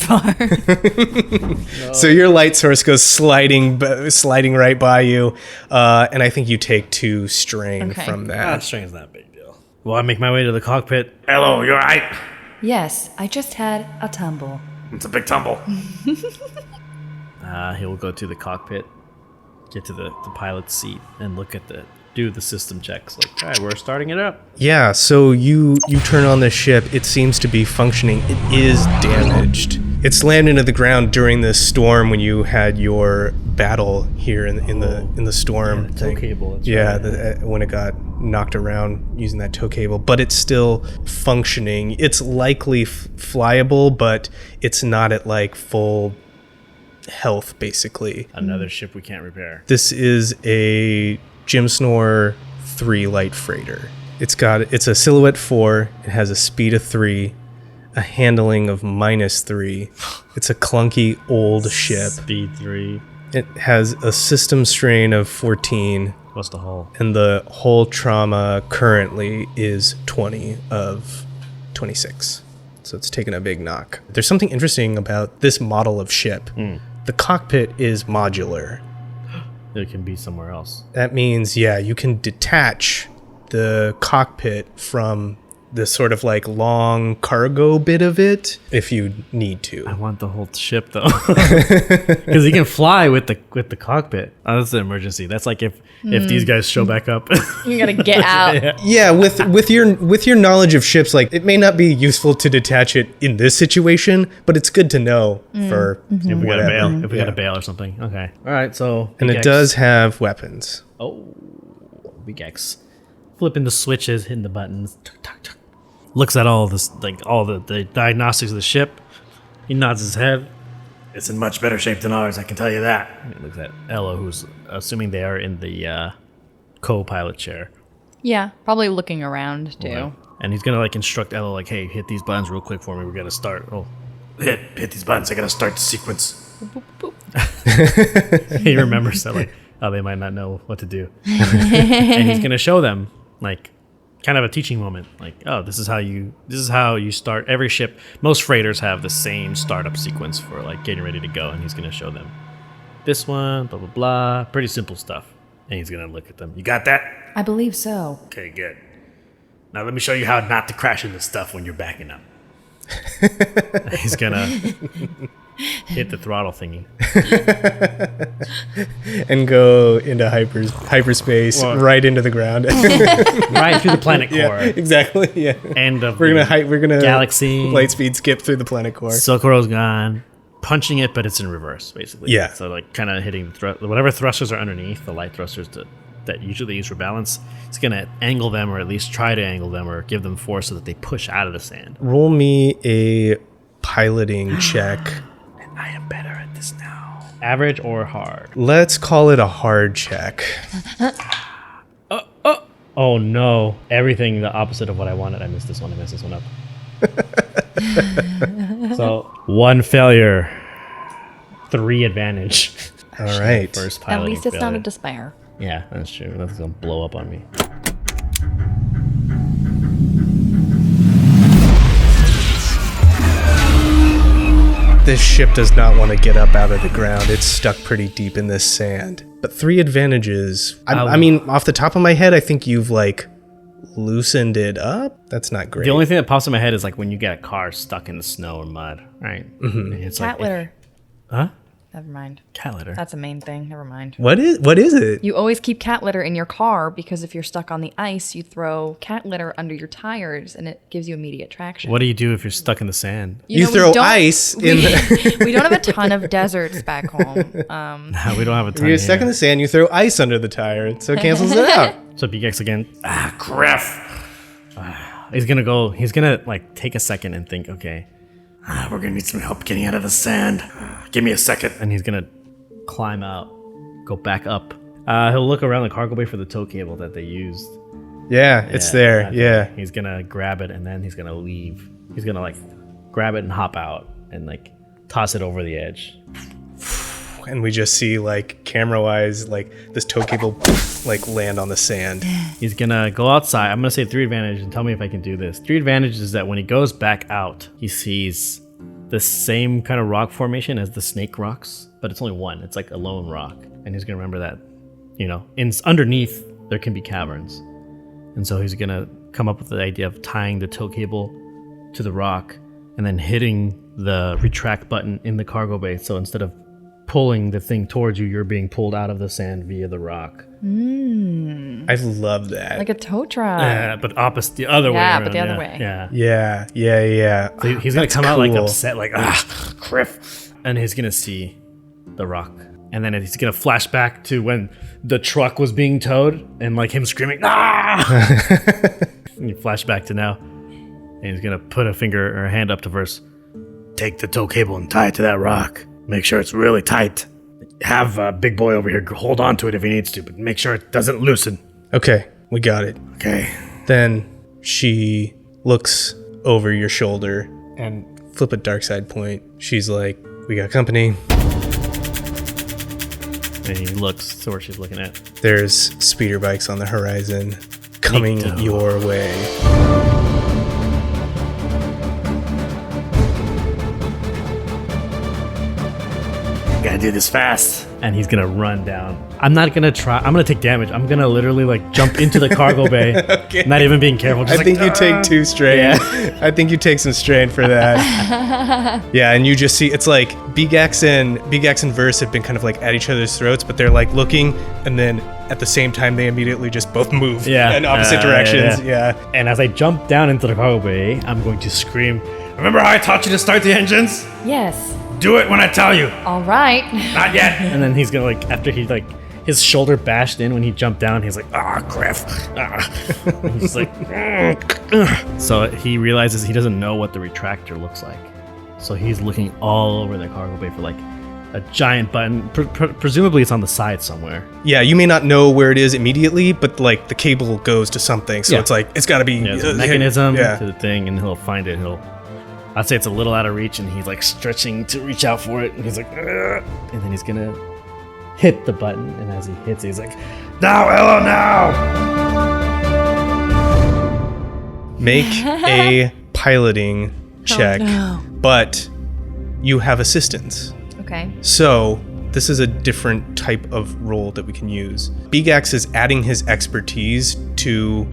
So your light source goes sliding right by you, and I think you take 2 strain Okay. from Ah, that. strain's not a big deal. Well, I make my way to the cockpit. Hello, you're right. Yes, I just had a tumble. It's a big tumble. He will go to the cockpit, get to the pilot's seat, and do the system checks. Like, all right, we're starting it up. Yeah. So you turn on the ship. It seems to be functioning. It is damaged. It slammed into the ground during the storm when you had your battle here in the storm. The tow cable. That's Yeah, right. when it got knocked around using that tow cable, but it's still functioning. It's likely flyable, but it's not at like full health, basically. Another ship we can't repair. This is a Jim Snore 3 light freighter. It's a silhouette 4. It has a speed of 3, a handling of -3. It's a clunky old ship. Speed 3. It has a system strain of 14. What's the hull? And the whole trauma currently is 20 of 26. So it's taken a big knock. There's something interesting about this model of ship. The cockpit is modular. It can be somewhere else. That means, yeah, you can detach the cockpit from the sort of like long cargo bit of it if you need to. I want the whole ship though, because he can fly with the cockpit. Oh, that's an emergency. That's like if these guys show back up. You gotta get out. Yeah, with your knowledge of ships, like it may not be useful to detach it in this situation, but it's good to know for If we got to whatever. bail, if we got to bail or something. Okay. All right. So And it Beegax- does have weapons. Oh, Beegax. Flipping the switches, hitting the buttons. Tuck, tuck, tuck. Looks at all this, like all the diagnostics of the ship. He nods his head. It's in much better shape than ours, I can tell you that. He looks at Elo, who's assuming they are in the co-pilot chair. Yeah, probably looking around too. And he's gonna like instruct Elo, like, "Hey, hit these buttons real quick for me. We gotta start." Oh, Hit these buttons, I gotta start the sequence. he remembers that, like, oh, they might not know what to do. And he's gonna show them, like, kind of a teaching moment, like, oh, this is how you start every ship. Most freighters have the same startup sequence for like getting ready to go, and he's gonna show them this one, blah blah blah, pretty simple stuff. And he's gonna look at them. You got that? I believe so. Okay, good. Now let me show you how not to crash into stuff when you're backing up. He's gonna hit the throttle thingy. And go into hyperspace, Well- right into the ground. Right through the planet core. Yeah, exactly. Yeah. End of We're the gonna galaxy. light speed skip through the planet core. Socorro's gone. punching it, but it's in reverse, basically. Yeah. So like kind of hitting whatever thrusters are underneath, the light thrusters that usually use for balance, it's going to angle them, or at least try to angle them, or give them force so that they push out of the sand. Roll me a piloting check. And I am better at this now. Average or hard? Let's call it a hard check. Oh no. Everything the opposite of what I wanted. I missed this one. I messed this one up. So 1 failure, 3 advantage. All right. First At piloting least it's not failure. a despair. Yeah, that's true. That's gonna blow up on me. This ship does not want to get up out of the ground. It's stuck pretty deep in this sand. But 3 advantages. I mean, off the top of my head, I think you've like loosened it up. That's not great. The only thing that pops in my head is like when you get a car stuck in the snow or mud, right? Mm-hmm. It's Cat litter. Huh? Never mind. Cat litter. That's a main thing. Never mind. What is it? You always keep cat litter in your car because if you're stuck on the ice, you throw cat litter under your tires and it gives you immediate traction. What do you do if you're stuck in the sand? You know, throw we don't- ice in We don't have a ton of deserts back home. No, we don't have a ton You're here. stuck in the sand, you throw ice under the tire, so it cancels it out. So Beegax again. Griff. He's gonna like take a second and think, okay. We're gonna need some help getting out of the sand. Give me a second. And he's gonna climb out, go back up. He'll look around the cargo bay for the tow cable that they used. Yeah, it's there. Okay. Yeah. He's gonna grab it and then he's gonna leave. He's gonna like grab it and hop out and like toss it over the edge. And we just see like camera wise, like this tow cable like land on the sand. He's gonna go outside. I'm gonna say 3 advantage and tell me if I can do this. 3 advantage is that when he goes back out, he sees the same kind of rock formation as the snake rocks, but it's only one. It's like a lone rock. And he's gonna remember that, you know, underneath there can be caverns. And so he's gonna come up with the idea of tying the tow cable to the rock and then hitting the retract button in the cargo bay. So instead of pulling the thing towards you, you're being pulled out of the sand via the rock. I love that. Like a tow truck. Yeah, but opposite the other way. Yeah, around, but the other way. Yeah. Yeah. So he's gonna That's come out like cool. upset, like Griff, and he's gonna see the rock, and then he's gonna flash back to when the truck was being towed, and like him screaming, and you flash back to now, and he's gonna put a finger or a hand up to Verse. Take the tow cable and tie it to that rock. Make sure it's really tight. Have Big Boy over here hold on to it if he needs to, but make sure it doesn't loosen. Okay, we got it. Okay. Then she looks over your shoulder and flip a dark side point. She's like, we got company. And he looks to where she's looking at. There's speeder bikes on the horizon coming your way. Gotta do this fast. And he's gonna run down. I'm not gonna try. I'm gonna take damage. I'm gonna literally like jump into the cargo bay. Okay. Not even being careful. Just I think you take 2 strain. I think you take some strain for that. Yeah, and you just see it's like Beegax and Verse have been kind of like at each other's throats, but they're like looking, and then at the same time they immediately just both move in opposite directions. Yeah. And as I jump down into the cargo bay, I'm going to scream, "Remember how I taught you to start the engines? Yes. Do it when I tell you. All right. Not yet. And then he's gonna like, after he like, his shoulder bashed in when he jumped down, he's like, Griff. And he's like, so he realizes he doesn't know what the retractor looks like. So he's looking all over the cargo bay for like a giant button. Presumably it's on the side somewhere. Yeah, you may not know where it is immediately, but like the cable goes to something, so Yeah. it's like it's got to be There's a mechanism Yeah. to the thing, and he'll find it. I'd say it's a little out of reach, and he's like stretching to reach out for it, and he's like, "Ugh," and then he's gonna hit the button, and as he hits it, he's like, Now, Elo, now. Make a piloting check, but you have assistance. Okay. So this is a different type of role that we can use. Beegax is adding his expertise to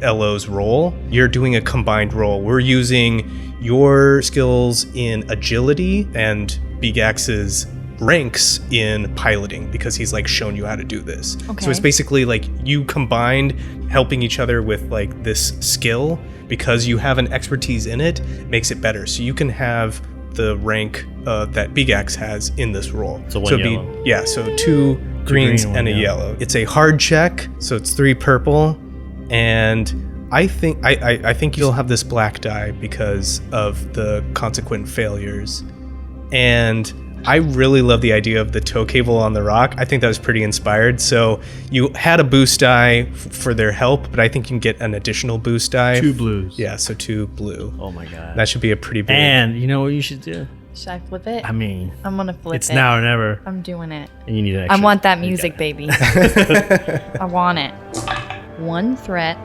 Elo's role. You're doing a combined role. We're using your skills in agility and Beegax's ranks in piloting because he's like shown you how to do this. Okay. So it's basically like you combined helping each other with like this skill because you have an expertise in it makes it better. So you can have the rank that Beegax has in this role. So one yellow. So 2 greens green, and a one yellow. It's a hard check, so it's 3 purple, and I think I think you'll have this black die because of the consequent failures. And I really love the idea of the tow cable on the rock. I think that was pretty inspired. So you had a boost die for their help, but I think you can get an additional boost die. 2 blues. Yeah, so 2 blue. Oh my god. That should be a pretty big. And you know what you should do? Should I flip it? I mean, I'm gonna flip it. it's now or never. I'm doing it. And you need an I extra. want that music, baby. I want it. 1 threat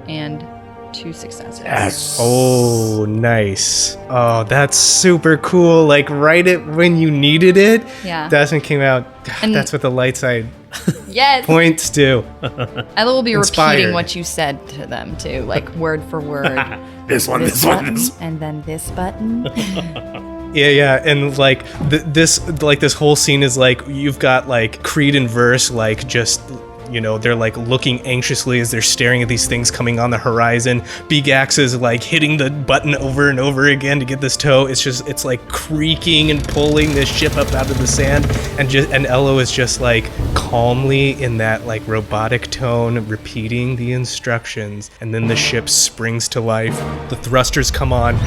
and 2 successes. Yes. Oh, nice. Oh, that's super cool. Like right at when you needed it. Yeah. That's when it came out. And- That's what the light side Yes. points to. Ella will be Inspired. repeating what you said to them too, like word for word. This one, This this one, button, this. and then this button. Yeah, and like this whole scene is like you've got like Creed and Verse like just they're like looking anxiously as they're staring at these things coming on the horizon. Beegax is like hitting the button over and over again to get this tow. It's like creaking and pulling this ship up out of the sand, and Elo is just like calmly in that like robotic tone repeating the instructions, and then the ship springs to life. The thrusters come on.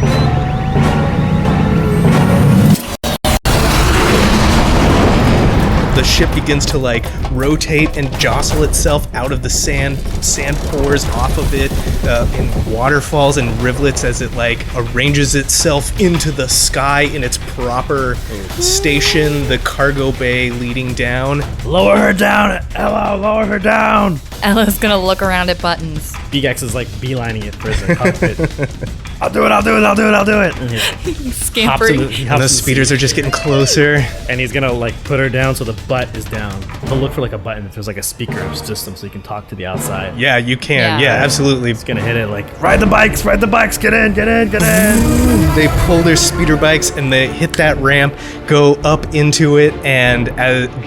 The ship begins to like rotate and jostle itself out of the sand. Sand pours off of it in waterfalls and rivulets as it like arranges itself into the sky in its proper station. The cargo bay leading down. Lower her down, Ella. Lower her down. Ella's gonna look around at buttons. Beegax is like beelining it for the cockpit. I'll do it. And he hops in Scampering. the, he And hops the in speeders are just getting closer. and he's gonna like put her down so the butt is down. He'll look for like a button if there's like a speaker system so you can talk to the outside. Yeah, you can. Yeah. Yeah, absolutely. He's gonna hit it like ride the bikes, get in. They pull their speeder bikes and they hit that ramp, go up into it, and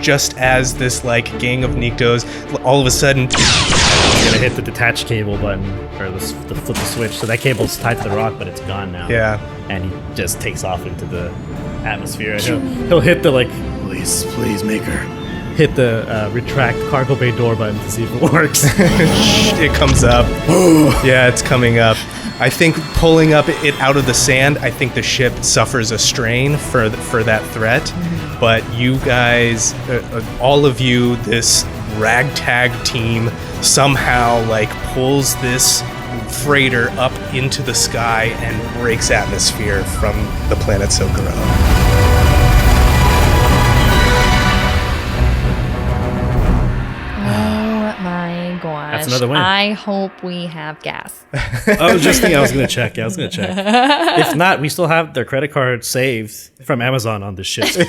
just as this like gang of Niktos, all of a sudden, He's gonna hit the detach cable button or the flip the switch. So that cable's tied to the rock, but it's gone now. yeah, And he just takes off into the atmosphere. He'll hit the like Please make her. hit the retract cargo bay door button to see if it works. it comes up. Yeah, it's coming up. I think pulling up it out of the sand, I think the ship suffers a strain for that threat. But you guys, all of you, this ragtag team somehow like pulls this freighter up into the sky and breaks atmosphere from the planet Socorro. Oh my gosh. That's another win. I hope we have gas. I was just thinking I was gonna check. If not, we still have their credit card saved from Amazon on this ship. So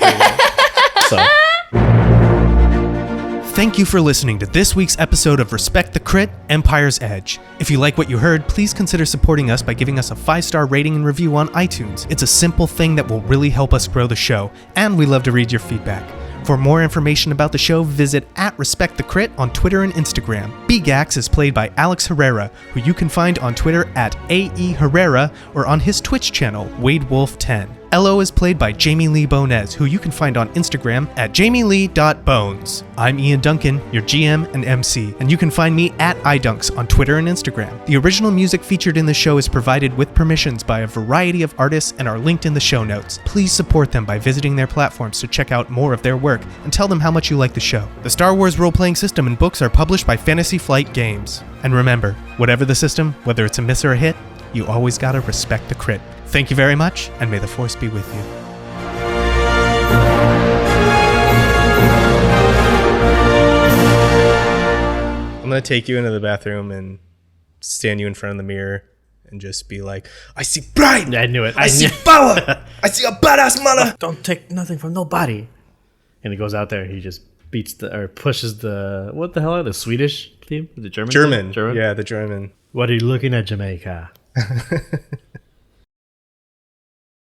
Thank you for listening to this week's episode of Respect the Crit, Empire's Edge. If you like what you heard, please consider supporting us by giving us a 5-star rating and review on iTunes. It's a simple thing that will really help us grow the show, and we love to read your feedback. For more information about the show, visit @RespectTheCrit on Twitter and Instagram. Beegax is played by Alex Herrera, who you can find on Twitter @AEHerrera or on his Twitch channel, WadeWolf10. Elo is played by Jamie Lee-Bonés, who you can find on Instagram @jamielee.bones. I'm Ian Duncan, your GM and MC, and you can find me @idunks on Twitter and Instagram. The original music featured in the show is provided with permissions by a variety of artists and are linked in the show notes. Please support them by visiting their platforms to check out more of their work and tell them how much you like the show. The Star Wars role-playing system and books are published by Fantasy Flight Games. And remember, whatever the system, whether it's a miss or a hit, you always gotta respect the crit. Thank you very much, and may the Force be with you. I'm gonna take you into the bathroom and stand you in front of the mirror and just be like, I see pride! I knew it. I see power! I see a badass mother! Don't take nothing from nobody. And he goes out there. He just pushes the what the hell are the Swedish team? Is it German? German. Yeah, the German. What are you looking at, Jamaica?